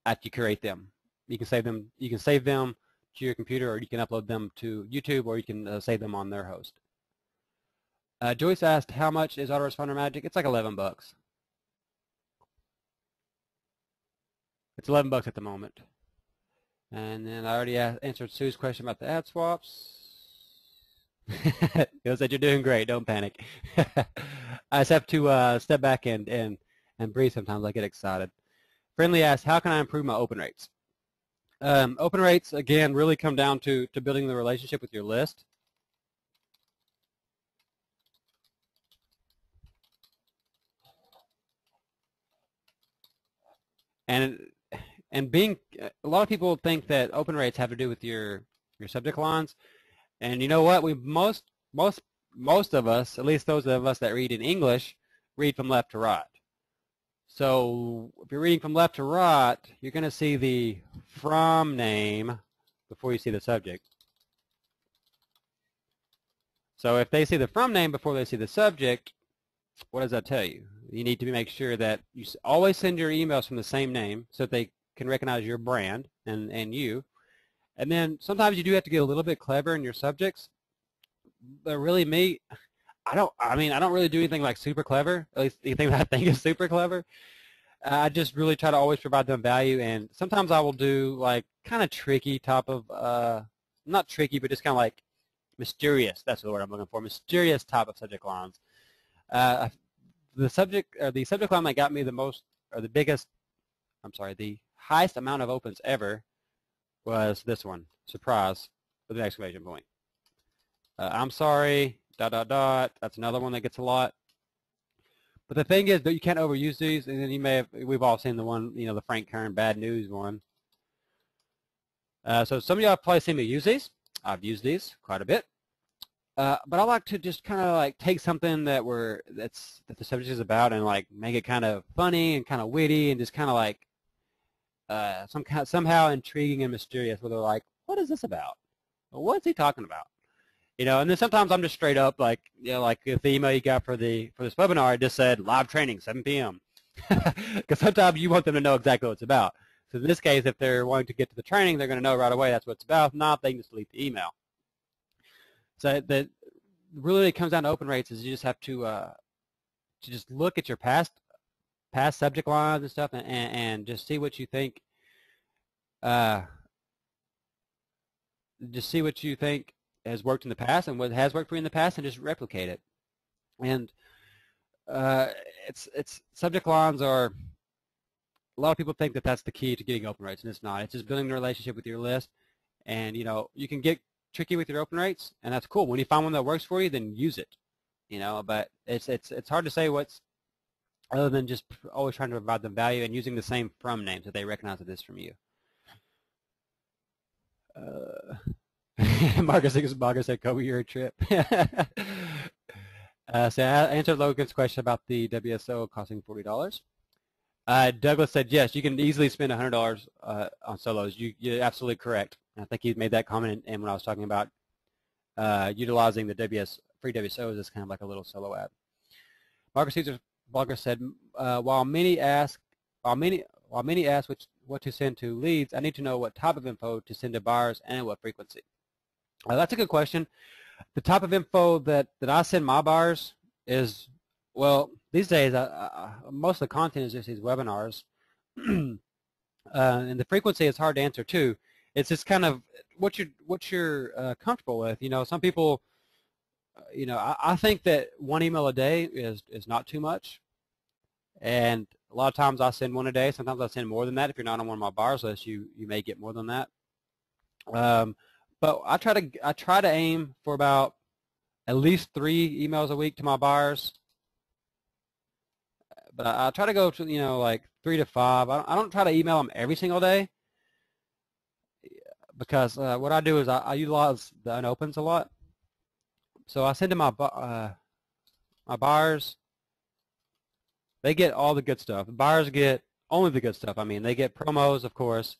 after you create them. You can save them. You can save them to your computer, or you can upload them to YouTube, or you can save them on their host. Joyce asked, how much is Autoresponder Magic? It's like 11 bucks. It's 11 bucks at the moment. And then I already answered Sue's question about the ad swaps. It said you're doing great. Don't panic. I just have to step back and breathe sometimes. I get excited. Friendly asks, how can I improve my open rates? Open rates, again, really come down to building the relationship with your list. And being, a lot of people think that open rates have to do with your subject lines. And you know what? Most of us, at least those of us that read in English, read from left to right. So if you're reading from left to right, you're going to see the from name before you see the subject. So if they see the from name before they see the subject, what does that tell you? You need to make sure that you always send your emails from the same name so that they can recognize your brand and you. And then sometimes you do have to get a little bit clever in your subjects. But really, I don't really do anything like super clever, at least anything that I think is super clever. I just really try to always provide them value, and sometimes I will do like kind of tricky type of, not tricky, but just kind of like mysterious. That's the word I'm looking for. Mysterious type of subject lines. Uh, the subject line that got me the most, or the biggest, I'm sorry, the highest amount of opens ever was this one. Surprise with an exclamation point. I'm sorry, ... That's another one that gets a lot. But the thing is that you can't overuse these, and then we've all seen the one, the Frank Kern bad news one. So some of y'all have probably seen me use these. I've used these quite a bit. But I like to just kind of like take something that the subject is about and like make it kind of funny and kind of witty and just kind of like somehow intriguing and mysterious, where they're like, what is this about? What's he talking about? And then sometimes I'm just straight up like, like if the email you got for this webinar, it just said live training 7 p.m. Because sometimes you want them to know exactly what it's about. So in this case, if they're wanting to get to the training, they're going to know right away that's what it's about. If not, they can just delete the email. So that really it comes down to open rates is you just have to just look at your past subject lines and stuff and just see what you think. Just see what you think has worked in the past and what has worked for you in the past, and just replicate it. And it's subject lines are, a lot of people think that that's the key to getting open rates, and it's not. It's just building a relationship with your list, and you can get tricky with your open rates, and that's cool. When you find one that works for you, then use it. But it's hard to say what's other than just always trying to provide them value and using the same from names that they recognize that this from you. Marcus said, Coby, you're a trip. So I answered Logan's question about the WSO costing $40. Douglas said, yes, you can easily spend $100 on solos. You're absolutely correct. I think he made that comment and when I was talking about utilizing the free WSOs as kind of like a little solo ad. Marcus Caesar Blogger said, while many ask what to send to leads, I need to know what type of info to send to buyers and at what frequency. That's a good question. The type of info that I send my buyers is, well, these days most of the content is just these webinars, and the frequency is hard to answer too. It's just kind of what you're comfortable with. Some people, I think that one email a day is not too much, and a lot of times I send one a day. Sometimes I send more than that. If you're not on one of my buyers lists, you may get more than that. But I try to aim for about at least 3 emails a week to my buyers. But I try to go to like 3 to 5. I don't try to email them every single day, because what I do is I utilize the unopens a lot. So I send to my buyers. They get all the good stuff. The buyers get only the good stuff. I mean, they get promos, of course.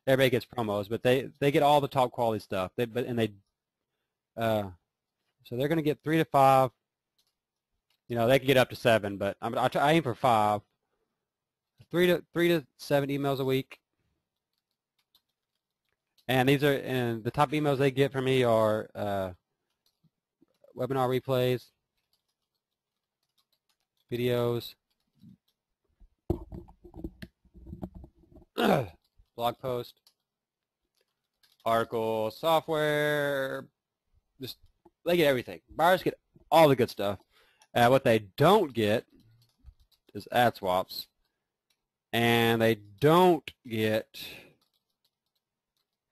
Everybody gets promos, but they get all the top quality stuff. So they're going to get 3 to 5. They can get up to 7, but I aim for 5. 3 to 7 emails a week. And the top emails they get from me are webinar replays, videos, blog post, article, software. Just they get everything. Buyers get all the good stuff. What they don't get is ad swaps, and they don't get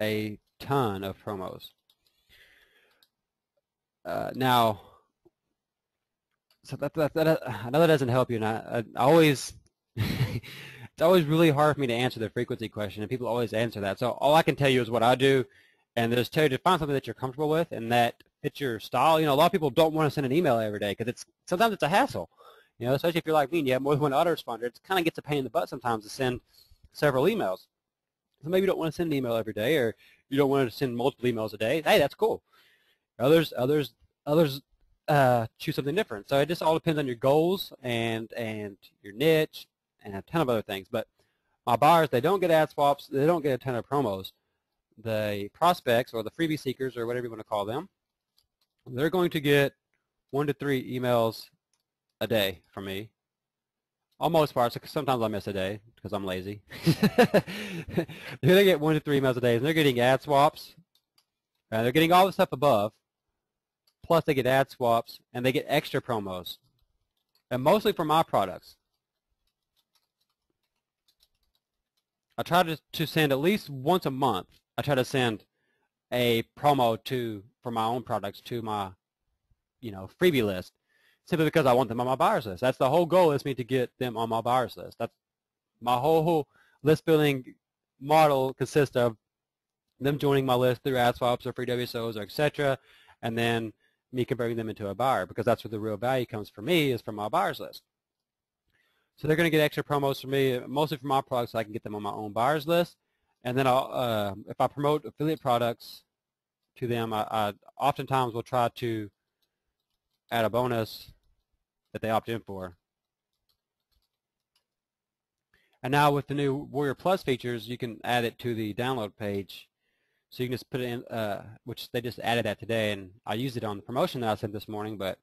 a ton of promos. Now, so that I know that doesn't help you, and I always it's always really hard for me to answer the frequency question, and people always answer that. So all I can tell you is what I do, and just tell you to find something that you're comfortable with and that fits your style. A lot of people don't want to send an email every day because sometimes it's a hassle. Especially if you're like me and you have more than one autoresponder, it kind of gets a pain in the butt sometimes to send several emails. So maybe you don't want to send an email every day, or you don't want to send multiple emails a day. Hey, that's cool. Others choose something different. So it just all depends on your goals and your niche and a ton of other things. But my buyers, they don't get ad swaps. They don't get a ton of promos. The prospects or the freebie seekers or whatever you want to call them, they're going to get 1 to 3 emails a day from me. on most parts, because sometimes I miss a day because I'm lazy. They get 1 to 3 emails a day, and they're getting ad swaps, and they're getting all the stuff above, plus they get ad swaps, and they get extra promos, and mostly for my products. I try to send at least once a month. I try to send a promo for my own products to my, freebie list, simply because I want them on my buyers list. That's the whole goal, is me to get them on my buyers list. That's my whole list building model consists of them joining my list through ad swaps or free WSOs or etc., and then me converting them into a buyer, because that's where the real value comes for me, is from my buyers list. So they're going to get extra promos from me, mostly for my products, so I can get them on my own buyers list. And then if I promote affiliate products to them, I oftentimes will try to add a bonus that they opt in for. And now with the new Warrior Plus features, you can add it to the download page. So you can just put it in, which they just added that today, and I used it on the promotion that I sent this morning, but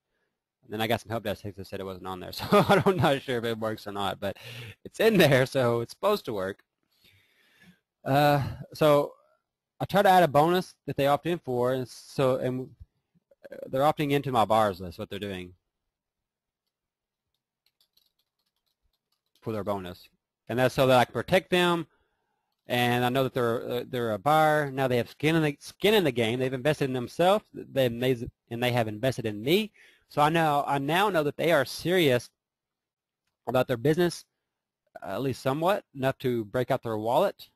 then I got some help desk that said it wasn't on there. So I'm not sure if it works or not, but it's in there, so it's supposed to work. So I try to add a bonus that they opt in for, and they're opting into my buyers list, what they're doing for their bonus. And that's so that I can protect them, and I know that they're a buyer. Now they have skin in the game. They've invested in themselves, and they have invested in me. So I now know that they are serious about their business, at least somewhat, enough to break out their wallet.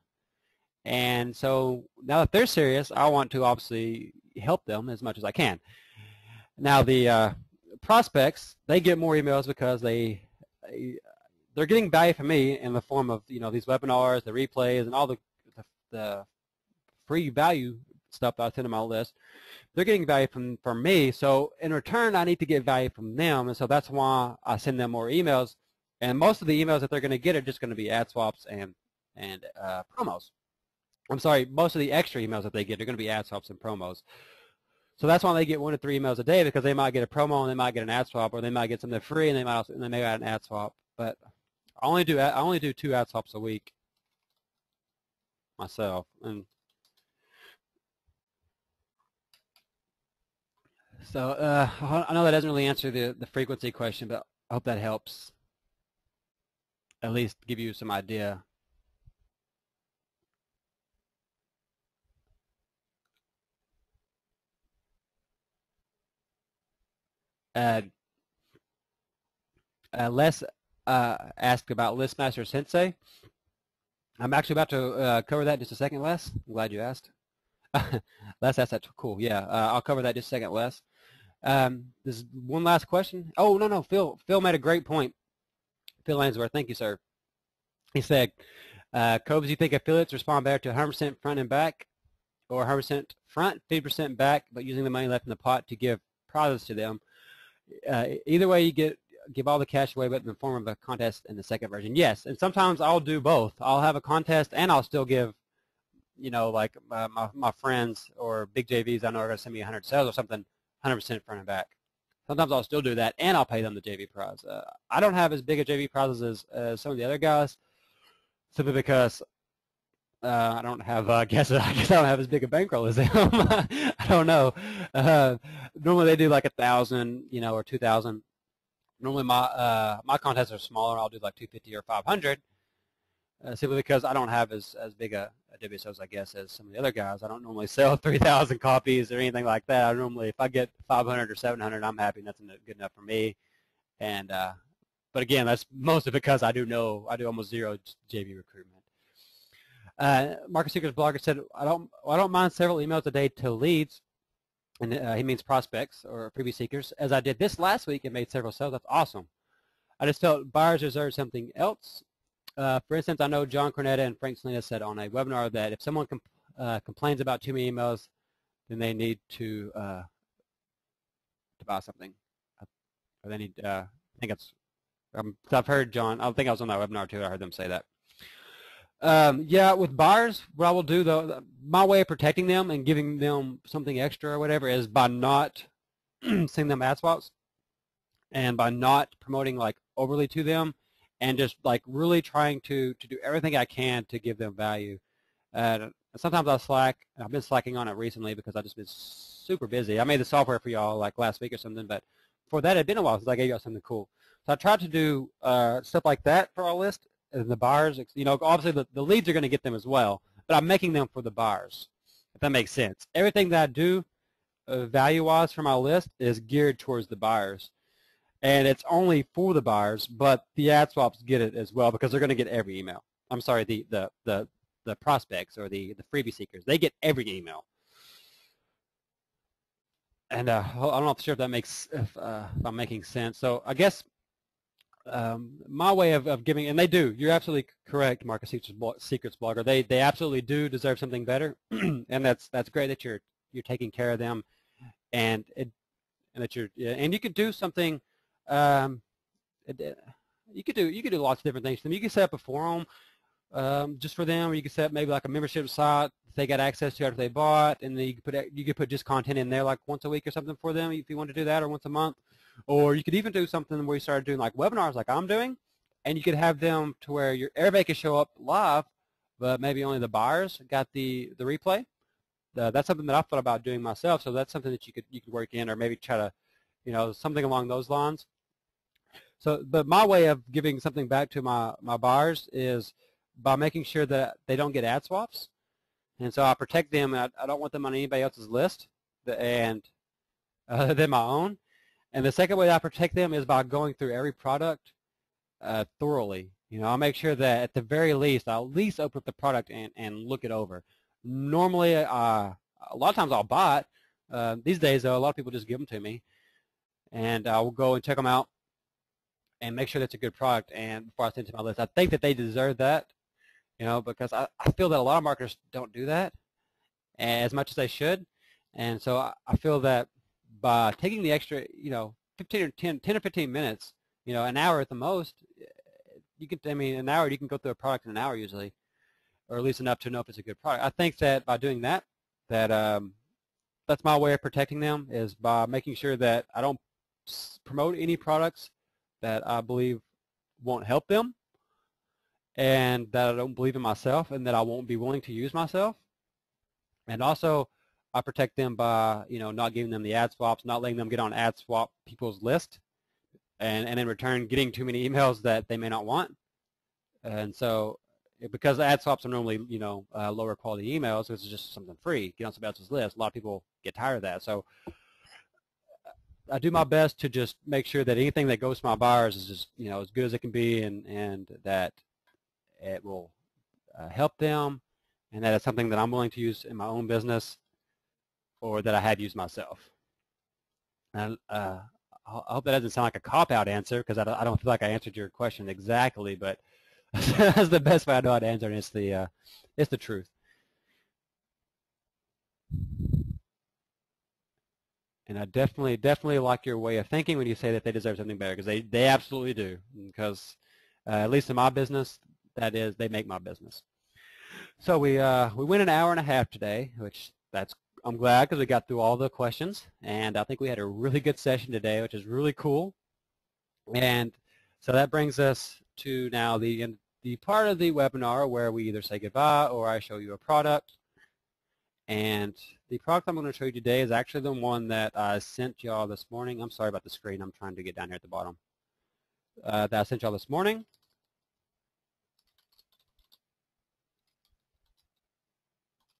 And so now that they're serious, I want to obviously help them as much as I can. Now the prospects, they get more emails because they're getting value from me in the form of these webinars, the replays, and all the free value stuff that I send to my list. They're getting value from me, so in return I need to get value from them, and so that's why I send them more emails. And most of the emails that they're going to get are just going to be ad swaps and promos. I'm sorry, most of the extra emails that they get are going to be ad swaps and promos. So that's why they get 1 to 3 emails a day, because they might get a promo and they might get an ad swap, or they might get something free and they may add an ad swap. But I only do 2 ad swaps a week myself. And so I know that doesn't really answer the frequency question, but I hope that helps at least give you some idea. Les asked about ListMaster Sensei. I'm actually about to cover that in just a second, Les. I'm glad you asked. Les asked that. Cool. Yeah, I'll cover that in just a second, Les. There's one last question. Oh, no. Phil made a great point. Phil Ainsworth, thank you, sir. He said, Coby, do you think affiliates respond better to 100% front and back, or 100% front, 50% back, but using the money left in the pot to give prizes to them? Either way, you give all the cash away, but in the form of a contest in the second version. Yes, and sometimes I'll do both. I'll have a contest, and I'll still give, like my friends or big JVs I know are going to send me 100 sales or something, 100% front and back. Sometimes I'll still do that, and I'll pay them the JV prize. I don't have as big a JV prizes as some of the other guys, simply because I don't have, I guess I don't have as big a bankroll as them. I don't know. Normally they do like 1,000, or 2,000. Normally my contests are smaller. I'll do like 250 or 500, simply because I don't have as big a WSOs, I guess, as some of the other guys. I don't normally sell 3,000 copies or anything like that. I normally, if I get 500 or 700, I'm happy. That's good enough for me. And but again, that's mostly because I do almost zero JV recruitment. Marcus Seeker's blogger said, I don't mind several emails a day to leads, and he means prospects or freebie seekers. As I did this last week and made several sales. That's awesome. I just felt buyers deserve something else. For instance, I know John Cornetta and Frank Salinas said on a webinar that if someone complains about too many emails, then they need to buy something. Or they need, I think it's, I've heard John, I think I was on that webinar too, I heard them say that. Yeah, with buyers, what I will do, though, my way of protecting them and giving them something extra or whatever is by not sending them ad swaps and by not promoting like overly to them, and just like really trying to do everything I can to give them value. Sometimes I'll slack. I've been slacking on it recently because I've just been super busy. I made the software for y'all like last week or something, but for that, it had been a while since I gave y'all something cool. So I tried to do stuff like that for our list. And the buyers, obviously the leads are going to get them as well, but I'm making them for the buyers, if that makes sense. Everything that I do value-wise for my list is geared towards the buyers. And it's only for the buyers, but the ad swaps get it as well because they're going to get every email. I'm sorry, the prospects or the freebie seekers, they get every email. And I'm not sure if that makes if I'm making sense. So I guess my way of giving, and they do. You're absolutely correct, Marcus Secrets Blogger. They absolutely do deserve something better, and that's great that you're taking care of them, and that and you could do something. You could do lots of different things for them. You could set up a forum just for them, or you could set up maybe like a membership site that they got access to after they bought, and then you could put just content in there like once a week or something for them if you want to do that, or once a month. Or you could even do something where you started doing like webinars like I'm doing, and you could have them to where everybody could show up live, but maybe only the buyers got the replay. That's something that I've thought about doing myself, so that's something that you could work in, or maybe try to, something along those lines. So, but my way of giving something back to my buyers is by making sure that they don't get ad swaps, and so I protect them. I don't want them on anybody else's list, and other than my own. And the second way I protect them is by going through every product thoroughly. I'll make sure that at the very least, I'll at least open up the product and look it over. Normally, a lot of times I'll buy it. These days, though, a lot of people just give them to me, and I will go and check them out and make sure that's a good product and before I send it to my list. I think that they deserve that, because I feel that a lot of marketers don't do that as much as they should. And so I feel that by taking the extra, 10 or 15 minutes, an hour at the most, an hour, you can go through a product in an hour usually, or at least enough to know if it's a good product. I think that by doing that, that's my way of protecting them, is by making sure that I don't promote any products that I believe won't help them, and that I don't believe in myself, and that I won't be willing to use myself. And also, I protect them by, not giving them the ad swaps, not letting them get on ad swap people's list, and in return getting too many emails that they may not want. And so, because ad swaps are normally, lower quality emails, it's just something free, get on somebody else's list. A lot of people get tired of that. So I do my best to just make sure that anything that goes to my buyers is just, as good as it can be, and that it will help them, and that it's something that I'm willing to use in my own business, or that I have used myself. And I hope that doesn't sound like a cop-out answer, because I don't feel like I answered your question exactly, but that's the best way I know how to answer it. It's the truth. And I definitely like your way of thinking when you say that they deserve something better, because they absolutely do. Because at least in my business, that is, they make my business. So we went an hour and a half today, which I'm glad, because we got through all the questions, and I think we had a really good session today, which is really cool. And so that brings us to now the part of the webinar where we either say goodbye or I show you a product. And the product I'm going to show you today is actually the one that I sent y'all this morning. I'm sorry about the screen. I'm trying to get down here at the bottom. That I sent y'all this morning.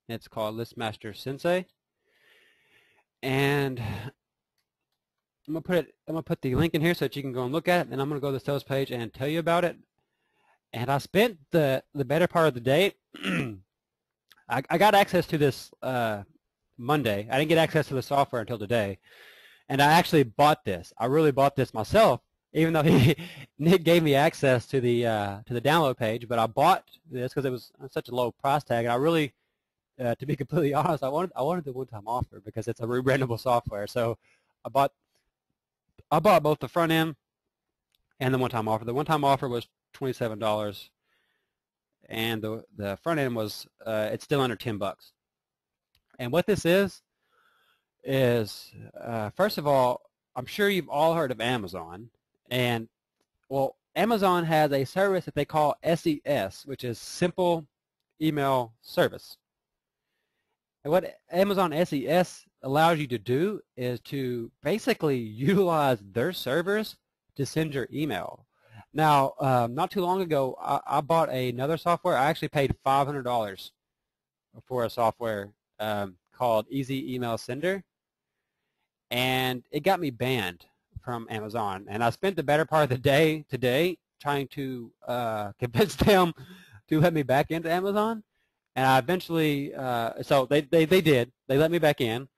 It's called Listmaster Sensei. And I'm gonna put the link in here so that you can go and look at it, and I'm gonna go to the sales page and tell you about it. And I spent the better part of the day. I got access to this Monday. I didn't get access to the software until today, and I actually bought this. I really bought this myself, even though Nick gave me access to the download page. But I bought this because it was such a low price tag, and I really, to be completely honest, I wanted the one-time offer because it's a rebrandable software. So I bought both the front end and the one-time offer. The one-time offer was $27, and the front end was it's still under $10. And what this is first of all, I'm sure you've all heard of Amazon, and well, Amazon has a service that they call SES, which is Simple Email Service. And what Amazon SES allows you to do is to basically utilize their servers to send your email. Now, not too long ago, I bought another software. I actually paid $500 for a software called Easy Email Sender, and it got me banned from Amazon. And I spent the better part of the day today trying to convince them to let me back into Amazon. And I eventually, so they did. They let me back in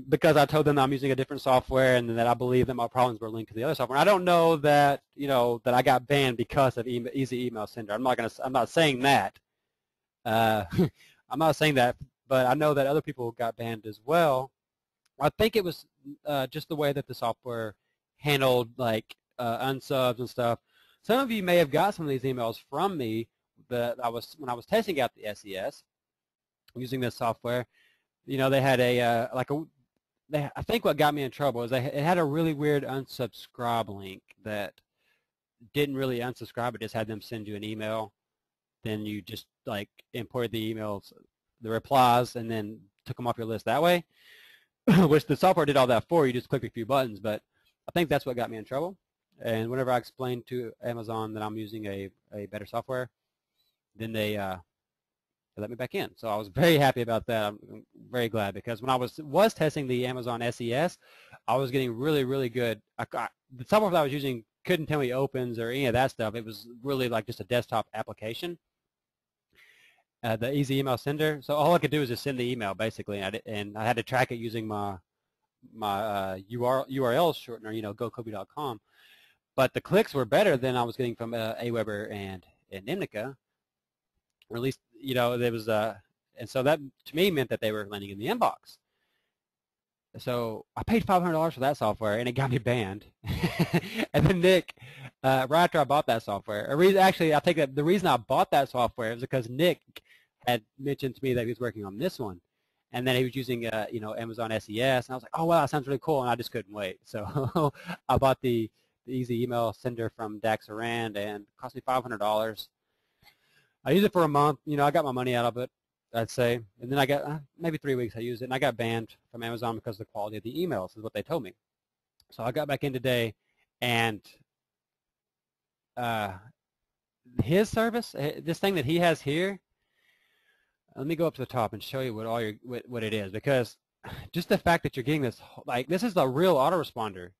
because I told them I'm using a different software and that I believe that my problems were linked to the other software. I don't know that that I got banned because of Easy Email Sender. I'm not saying that. I'm not saying that, but I know that other people got banned as well. I think it was just the way that the software handled like unsubs and stuff. Some of you may have got some of these emails from me that when I was testing out the SES using this software. They had I think what got me in trouble is it had a really weird unsubscribe link that didn't really unsubscribe. It just had them send you an email. Then you just like imported the emails, the replies, and then took them off your list that way, which the software did all that for you. Just click a few buttons. But I think that's what got me in trouble. And whenever I explained to Amazon that I'm using a better software, then they let me back in. So I was very happy about that. I'm very glad because when I was testing the Amazon SES, I was getting really, really good. The software that I was using couldn't tell me opens or any of that stuff. It was really like just a desktop application. The Easy Email Sender. So all I could do was just send the email basically, and I had to track it using my URL shortener, GoCoby.com. But the clicks were better than I was getting from Aweber and Nimnica. Or at least, there was and so that to me meant that they were landing in the inbox. So I paid $500 for that software, and it got me banned. And then Nick, right after I bought that software, actually I think that the reason I bought that software was because Nick had mentioned to me that he was working on this one, and then he was using Amazon SES, and I was like, oh wow, that sounds really cool, and I just couldn't wait. So I bought the Easy Email Sender from Daxarand, and it cost me $500. I used it for a month. I got my money out of it, I'd say. And then I got maybe 3 weeks I used it, and I got banned from Amazon because of the quality of the emails is what they told me. So I got back in today, and his service, this thing that he has here, let me go up to the top and show you what it is, because just the fact that you're getting this, like this is the real autoresponder.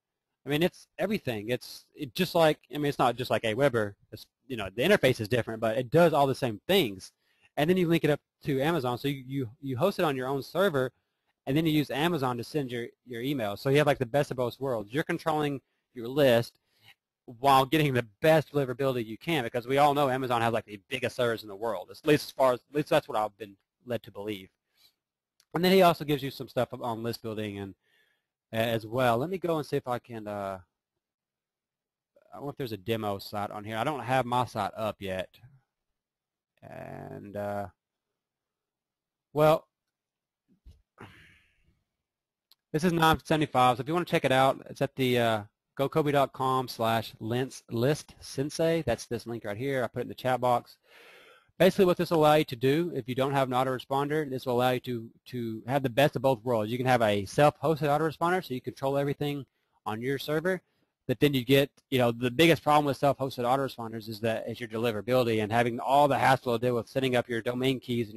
I mean, it's everything. It's just like, it's not just like Aweber. It's, the interface is different, but it does all the same things. And then you link it up to Amazon, so you host it on your own server, and then you use Amazon to send your email. So you have like the best of both worlds. You're controlling your list while getting the best deliverability you can, because we all know Amazon has like the biggest servers in the world. At least that's what I've been led to believe. And then he also gives you some stuff on list building and as well. Let me go and see if I can, I wonder if there's a demo site on here. I don't have my site up yet. And, well, this is $9.75, so if you want to check it out, it's at the gocoby.com/list sensei. That's this link right here. I put it in the chat box. Basically what this will allow you to do, if you don't have an autoresponder, this will allow you to have the best of both worlds. You can have a self-hosted autoresponder, so you control everything on your server, but then you get, the biggest problem with self-hosted autoresponders is your deliverability and having all the hassle to deal with setting up your domain keys and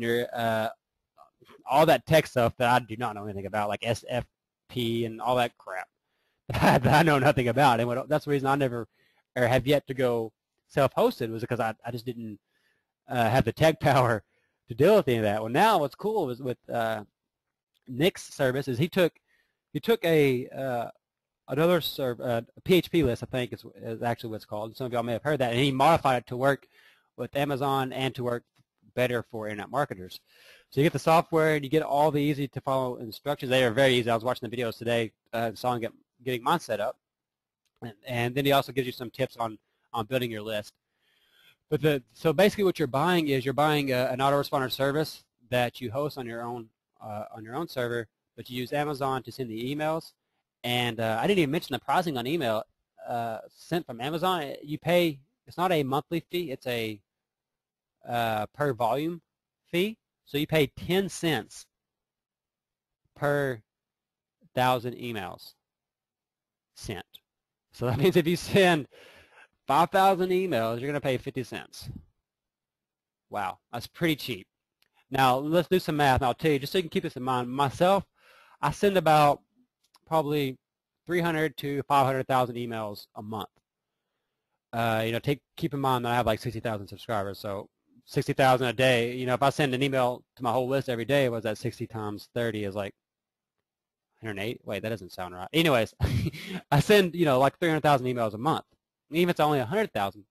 your all that tech stuff that I do not know anything about, like SFP and all that crap that I know nothing about. And that's the reason I never or have yet to go self-hosted, was because I just didn't have the tech power to deal with any of that. Well, now what's cool is with Nick's service is he took another a PHP list, I think is actually what it's called. Some of y'all may have heard that, and he modified it to work with Amazon and to work better for internet marketers. So you get the software and you get all the easy to follow instructions. They are very easy. I was watching the videos today, getting mine set up, and then he also gives you some tips on building your list. But so basically what you're buying is an autoresponder service that you host on your own server, but you use Amazon to send the emails. And I didn't even mention the pricing on email sent from Amazon, you pay, it's not a monthly fee, it's a per volume fee. So you pay 10 cents per 1,000 emails sent. So that means if you send 5,000 emails, you're going to pay 50 cents. Wow, that's pretty cheap. Now, let's do some math, and I'll tell you, just so you can keep this in mind, myself, I send about probably 300 to 500,000 emails a month. Keep in mind that I have like 60,000 subscribers, so 60,000 a day. If I send an email to my whole list every day, was that 60 times 30 is like 108? Wait, that doesn't sound right. Anyways, I send, like 300,000 emails a month. Even if it's only 100,000.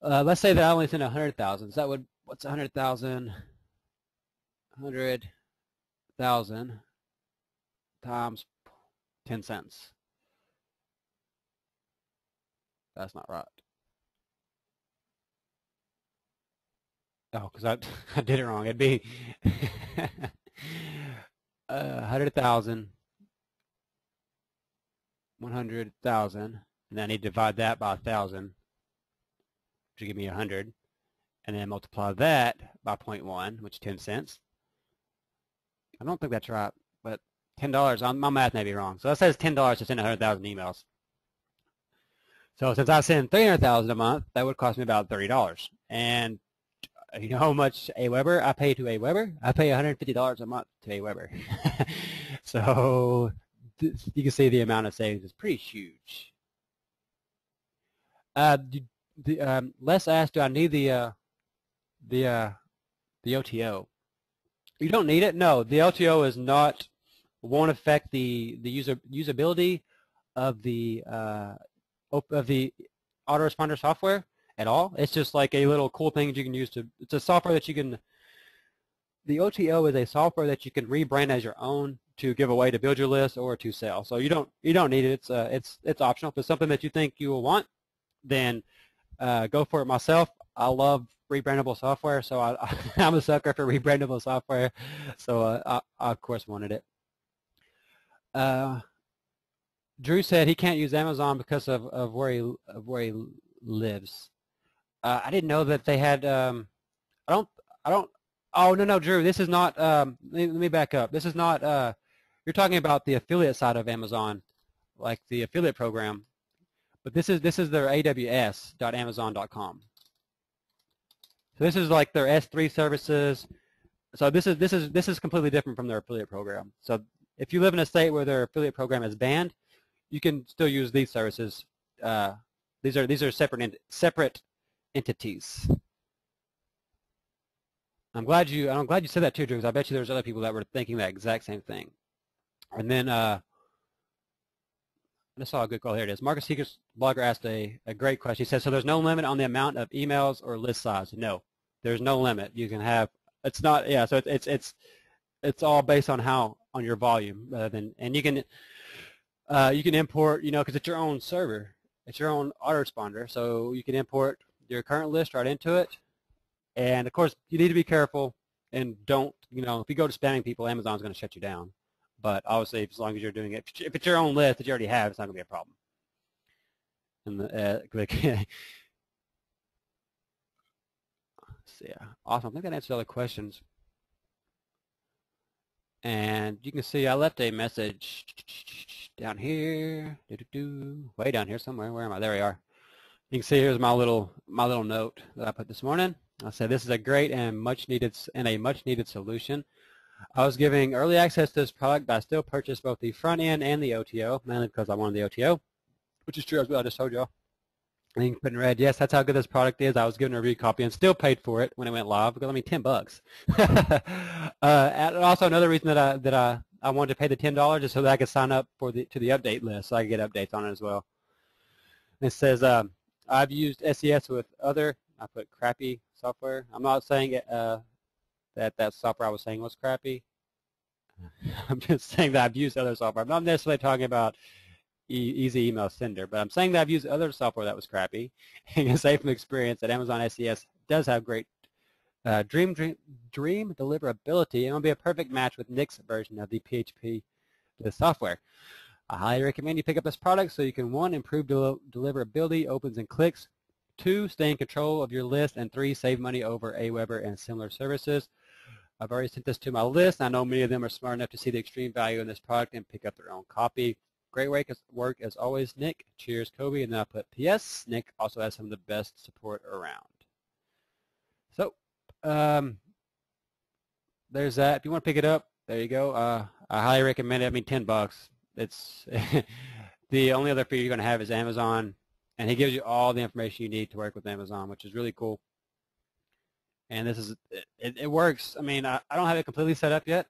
Let's say that I only send 100,000. So that would, what's 100,000? 100,000 times 10 cents. That's not right. Oh, because I did it wrong. It'd be 100,000, 100,000, and then I need to divide that by 1,000, which will give me 100, and then multiply that by 0.1, which is 10 cents. I don't think that's right, but $10, my math may be wrong. So that says $10 to send 100,000 emails. So since I send 300,000 a month, that would cost me about $30. And you know how much AWeber I pay to AWeber? I pay $150 a month to AWeber. So you can see the amount of savings is pretty huge. Les asked, do I need the OTO? You don't need it. No, the LTO won't affect the usability of the autoresponder software at all. It's just like a little cool thing that you can use it's a software that you can, the OTO is a software that you can rebrand as your own to give away to build your list or to sell. So you don't need it. It's optional. If it's something that you think you will want, then go for it. Myself, I love rebrandable software, so I'm a sucker for rebrandable software. So I of course wanted it. Drew said he can't use Amazon because of where he lives. I didn't know that they had. I don't. Oh no, Drew. This is not. Let me back up. This is not. You're talking about the affiliate side of Amazon, like the affiliate program. But this is their aws.amazon.com. So this is like their S3 services. So this is completely different from their affiliate program. So if you live in a state where their affiliate program is banned, you can still use these services. These are separate entities. I'm glad you said that too, Drew, because I bet you there's other people that were thinking that exact same thing. And then I saw a good call. Here it is. Marcus Seeker's blogger asked a great question. He says, so there's no limit on the amount of emails or list size? No, there's no limit. You can have, it's not, yeah, so it's all based on your volume rather than, and you can import, because it's your own server. It's your own autoresponder, so you can import your current list right into it. And of course, you need to be careful and don't, if you go to spamming people, Amazon's going to shut you down. But obviously, as long as you're doing it, if it's your own list that you already have, it's not going to be a problem. And so yeah, awesome. I think that answers all the questions. And you can see I left a message down here, way down here somewhere. Where am I? There we are. You can see here's my little note that I put this morning. I said this is a great and much needed solution. I was giving early access to this product, but I still purchased both the front end and the OTO, mainly because I wanted the OTO, which is true as well. I just told y'all. And you can put in red, yes, that's how good this product is. I was given a review copy and still paid for it when it went live because, I mean, $10. And also another reason that I wanted to pay the $10 is so that I could sign up to the update list so I could get updates on it as well. It says, I've used SES with other, I put crappy software. I'm not saying that software I was saying was crappy. I'm just saying that I've used other software. I'm not necessarily talking about Easy Email Sender, but I'm saying that I've used other software that was crappy. And you can say from experience that Amazon SES does have great dream deliverability, and will be a perfect match with Nick's version of the PHP software. I highly recommend you pick up this product so you can, 1, improve deliverability, opens and clicks, 2, stay in control of your list, and 3, save money over Aweber and similar services. I've already sent this to my list. I know many of them are smart enough to see the extreme value in this product and pick up their own copy. Great work as always, Nick. Cheers, Coby. And then I put P.S. Nick also has some of the best support around. So there's that. If you want to pick it up, there you go. I highly recommend it. I mean, $10. It's the only other fee you're going to have is Amazon, and he gives you all the information you need to work with Amazon, which is really cool. And this is it works. I mean, I don't have it completely set up yet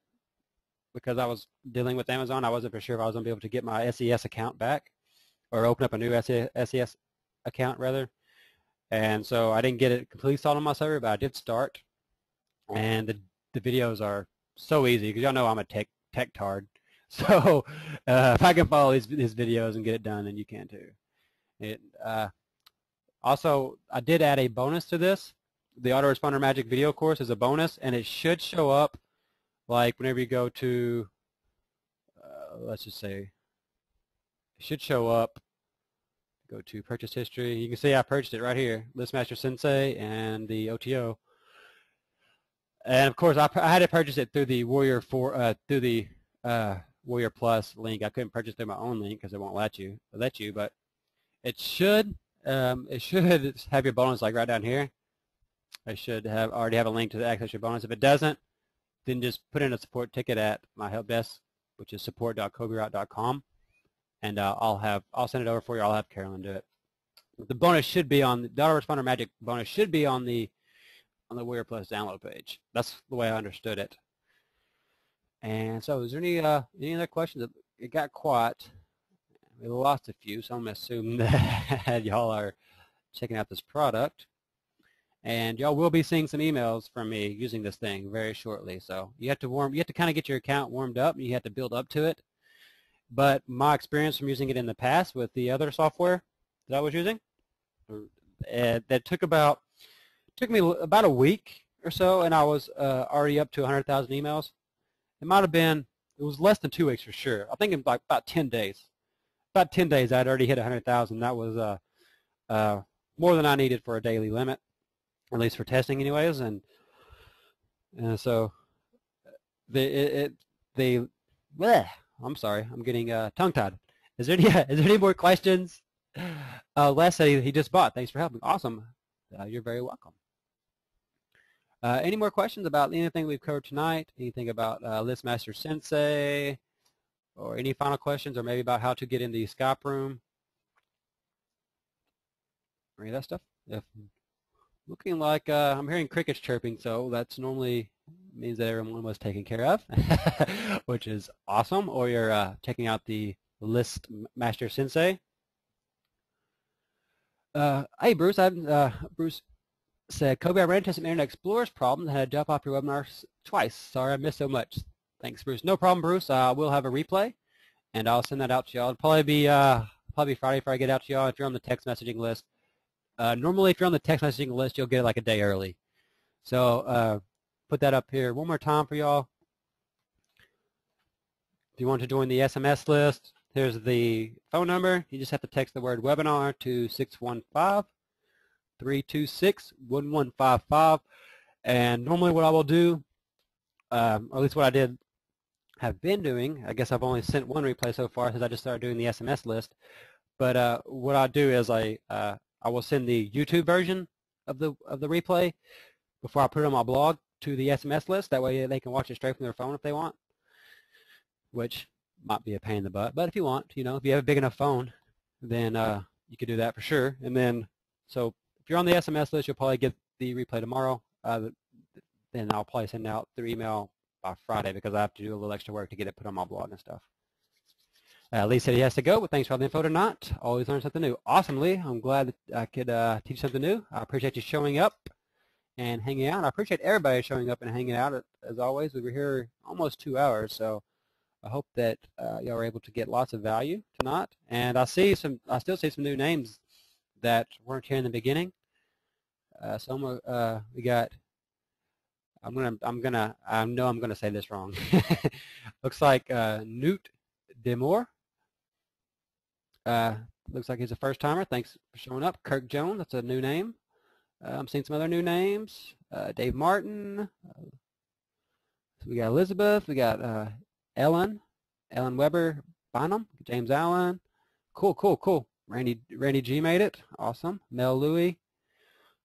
because I was dealing with Amazon. I wasn't for sure if I was going to be able to get my SES account back or open up a new SES account rather. And so I didn't get it completely installed on my server, but I did start. And the videos are so easy because y'all know I'm a tech tard. So if I can follow his videos and get it done, then you can too. Also, I did add a bonus to this. The Autoresponder Magic video course is a bonus, and it should show up like whenever you go to, let's just say, it should show up. Go to purchase history. You can see I purchased it right here, Listmaster Sensei and the OTO. And of course, I had to purchase it through the Warrior Warrior Plus link. I couldn't purchase through my own link because it won't let you. But it should have your bonus like right down here. I should already have a link to access your bonus. If it doesn't, then just put in a support ticket at my help desk, which is support.cobywright.com, and I'll send it over for you. I'll have Carolyn do it. The bonus should be on the Autoresponder Magic bonus should be on the Warrior Plus download page. That's the way I understood it. And so, is there any other questions? It got quiet. We lost a few, so I'm going to assume that y'all are checking out this product. And y'all will be seeing some emails from me using this thing very shortly. So you have to kind of get your account warmed up, and you have to build up to it. But my experience from using it in the past with the other software that I was using, that took me about a week or so, and I was already up to 100,000 emails. It was less than 2 weeks for sure. I think in like about 10 days. About 10 days I'd already hit 100,000. That was more than I needed for a daily limit, at least for testing anyways. And so I'm sorry, I'm getting tongue-tied. Is there any more questions? Les said he just bought. Thanks for helping. Awesome. You're very welcome. Any more questions about anything we've covered tonight? Anything about Listmaster Sensei? Or any final questions, or maybe about how to get in the Skype room? Or any of that stuff? If looking like I'm hearing crickets chirping, so that's normally means that everyone was taken care of, which is awesome. Or you're checking out the Listmaster Sensei. Hey, Bruce. Bruce said, Coby, I ran into some Internet Explorer's problems and had to jump off your webinar twice. Sorry I missed so much. Thanks, Bruce. No problem, Bruce. We'll have a replay, and I'll send that out to y'all. It'll probably be Friday before I get out to y'all if you're on the text messaging list. Normally, if you're on the text messaging list, you'll get it like a day early. So put that up here one more time for y'all. If you want to join the SMS list, here's the phone number. You just have to text the word webinar to 615-326-1155. And normally what I will do, or at least what I have been doing, I guess I've only sent one replay so far since I just started doing the SMS list. But what I do is I will send the YouTube version of the replay before I put it on my blog to the SMS list. That way they can watch it straight from their phone if they want, which might be a pain in the butt. But if you want, if you have a big enough phone, then you could do that for sure. And then, so if you're on the SMS list, you'll probably get the replay tomorrow. Then I'll probably send out through email by Friday because I have to do a little extra work to get it put on my blog and stuff. Lee said he has to go, but thanks for all the info tonight. Always learn something new. Awesome, Lee. I'm glad that I could teach something new. I appreciate you showing up and hanging out. I appreciate everybody showing up and hanging out. As always, we were here almost 2 hours, so I hope that y'all were able to get lots of value tonight. And I still see some new names that weren't here in the beginning. We got. I know I'm gonna say this wrong. Looks like Newt Demore. Looks like he's a first-timer. Thanks for showing up. Kirk Jones, that's a new name. I'm seeing some other new names. Dave Martin. So we got Elizabeth. We got Ellen Weber Bonham. James Allen. Cool. Randy G made it. Awesome. Mel Louie.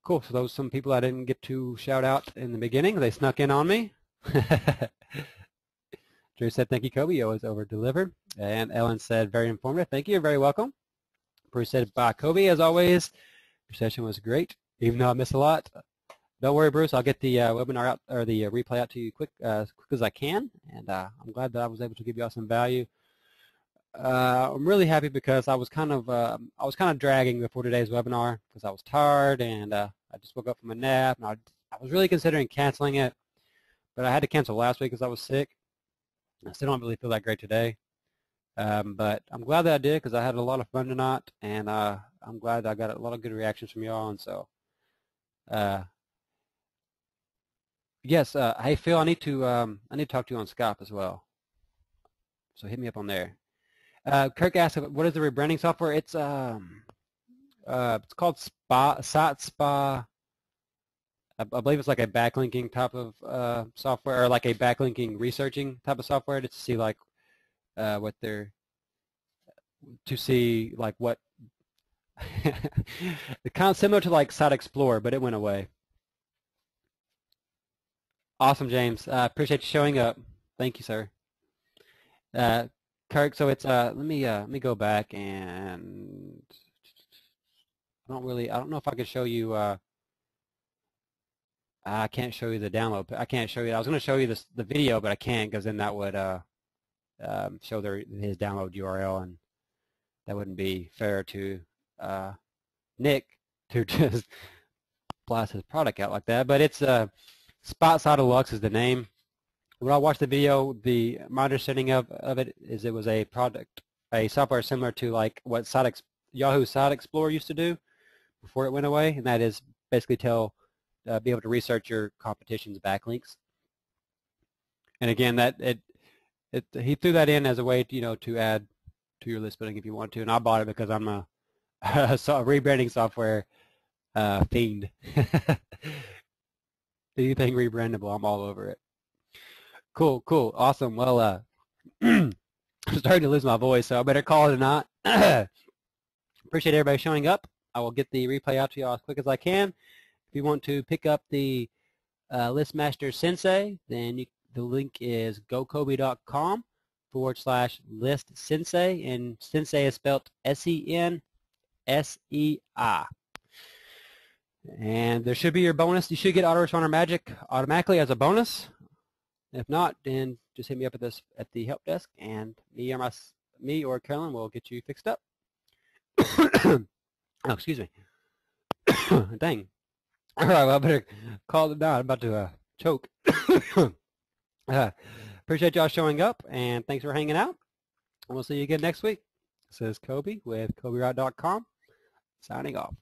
Cool. So those are some people I didn't get to shout out in the beginning. They snuck in on me. Drew said, thank you, Coby. You always over-delivered. And Ellen said, very informative. Thank you. You're very welcome. Bruce said, bye, Coby, as always. Your session was great, even though I missed a lot. Don't worry, Bruce. I'll get the webinar out, or the replay out to you as quick as I can. And I'm glad that I was able to give you all some value. I'm really happy because I was kind of dragging before today's webinar because I was tired and I just woke up from a nap. And I was really considering canceling it, but I had to cancel last week because I was sick. I still don't really feel that great today, but I'm glad that I did because I had a lot of fun tonight, and I'm glad that I got a lot of good reactions from y'all. And so, yes, hey Phil, I need to talk to you on Skype as well. So hit me up on there. Kirk asked, "What is the rebranding software?" It's called SiteSpa. I believe it's like a backlinking type of software, or like a backlinking researching type of software to see like what they're what it's kind of similar to like Site Explorer, but it went away. Awesome, James. Appreciate you showing up. Thank you, sir. Kirk, so it's let me go back, and I don't know if I can show you. I can't show you the download. I can't show you. I was going to show you the video, but I can't because then that would show his download URL, and that wouldn't be fair to Nick to just blast his product out like that. But it's Spot Deluxe is the name. When I watched the video, my understanding of it is it was a software similar to like what Yahoo Site Explorer used to do before it went away, and that is basically be able to research your competition's backlinks. And again, he threw that in as a way to add to your list building if you want to. And I bought it because I'm a rebranding software fiend. Anything rebrandable, I'm all over it. Cool, awesome. Well, I'm starting to lose my voice, so I better call it a night. Appreciate everybody showing up. I will get the replay out to you all as quick as I can. If you want to pick up the Listmaster Sensei, then the link is gocoby.com/list sensei, and sensei is spelled SENSEI. And there should be your bonus. You should get Auto Responder Magic automatically as a bonus. If not, then just hit me up at the help desk, and me or Carolyn will get you fixed up. Oh, excuse me. Dang. All right, well, I better call it down. I'm about to choke. Appreciate y'all showing up, and thanks for hanging out. And we'll see you again next week. This is Coby with CobyWright.com, signing off.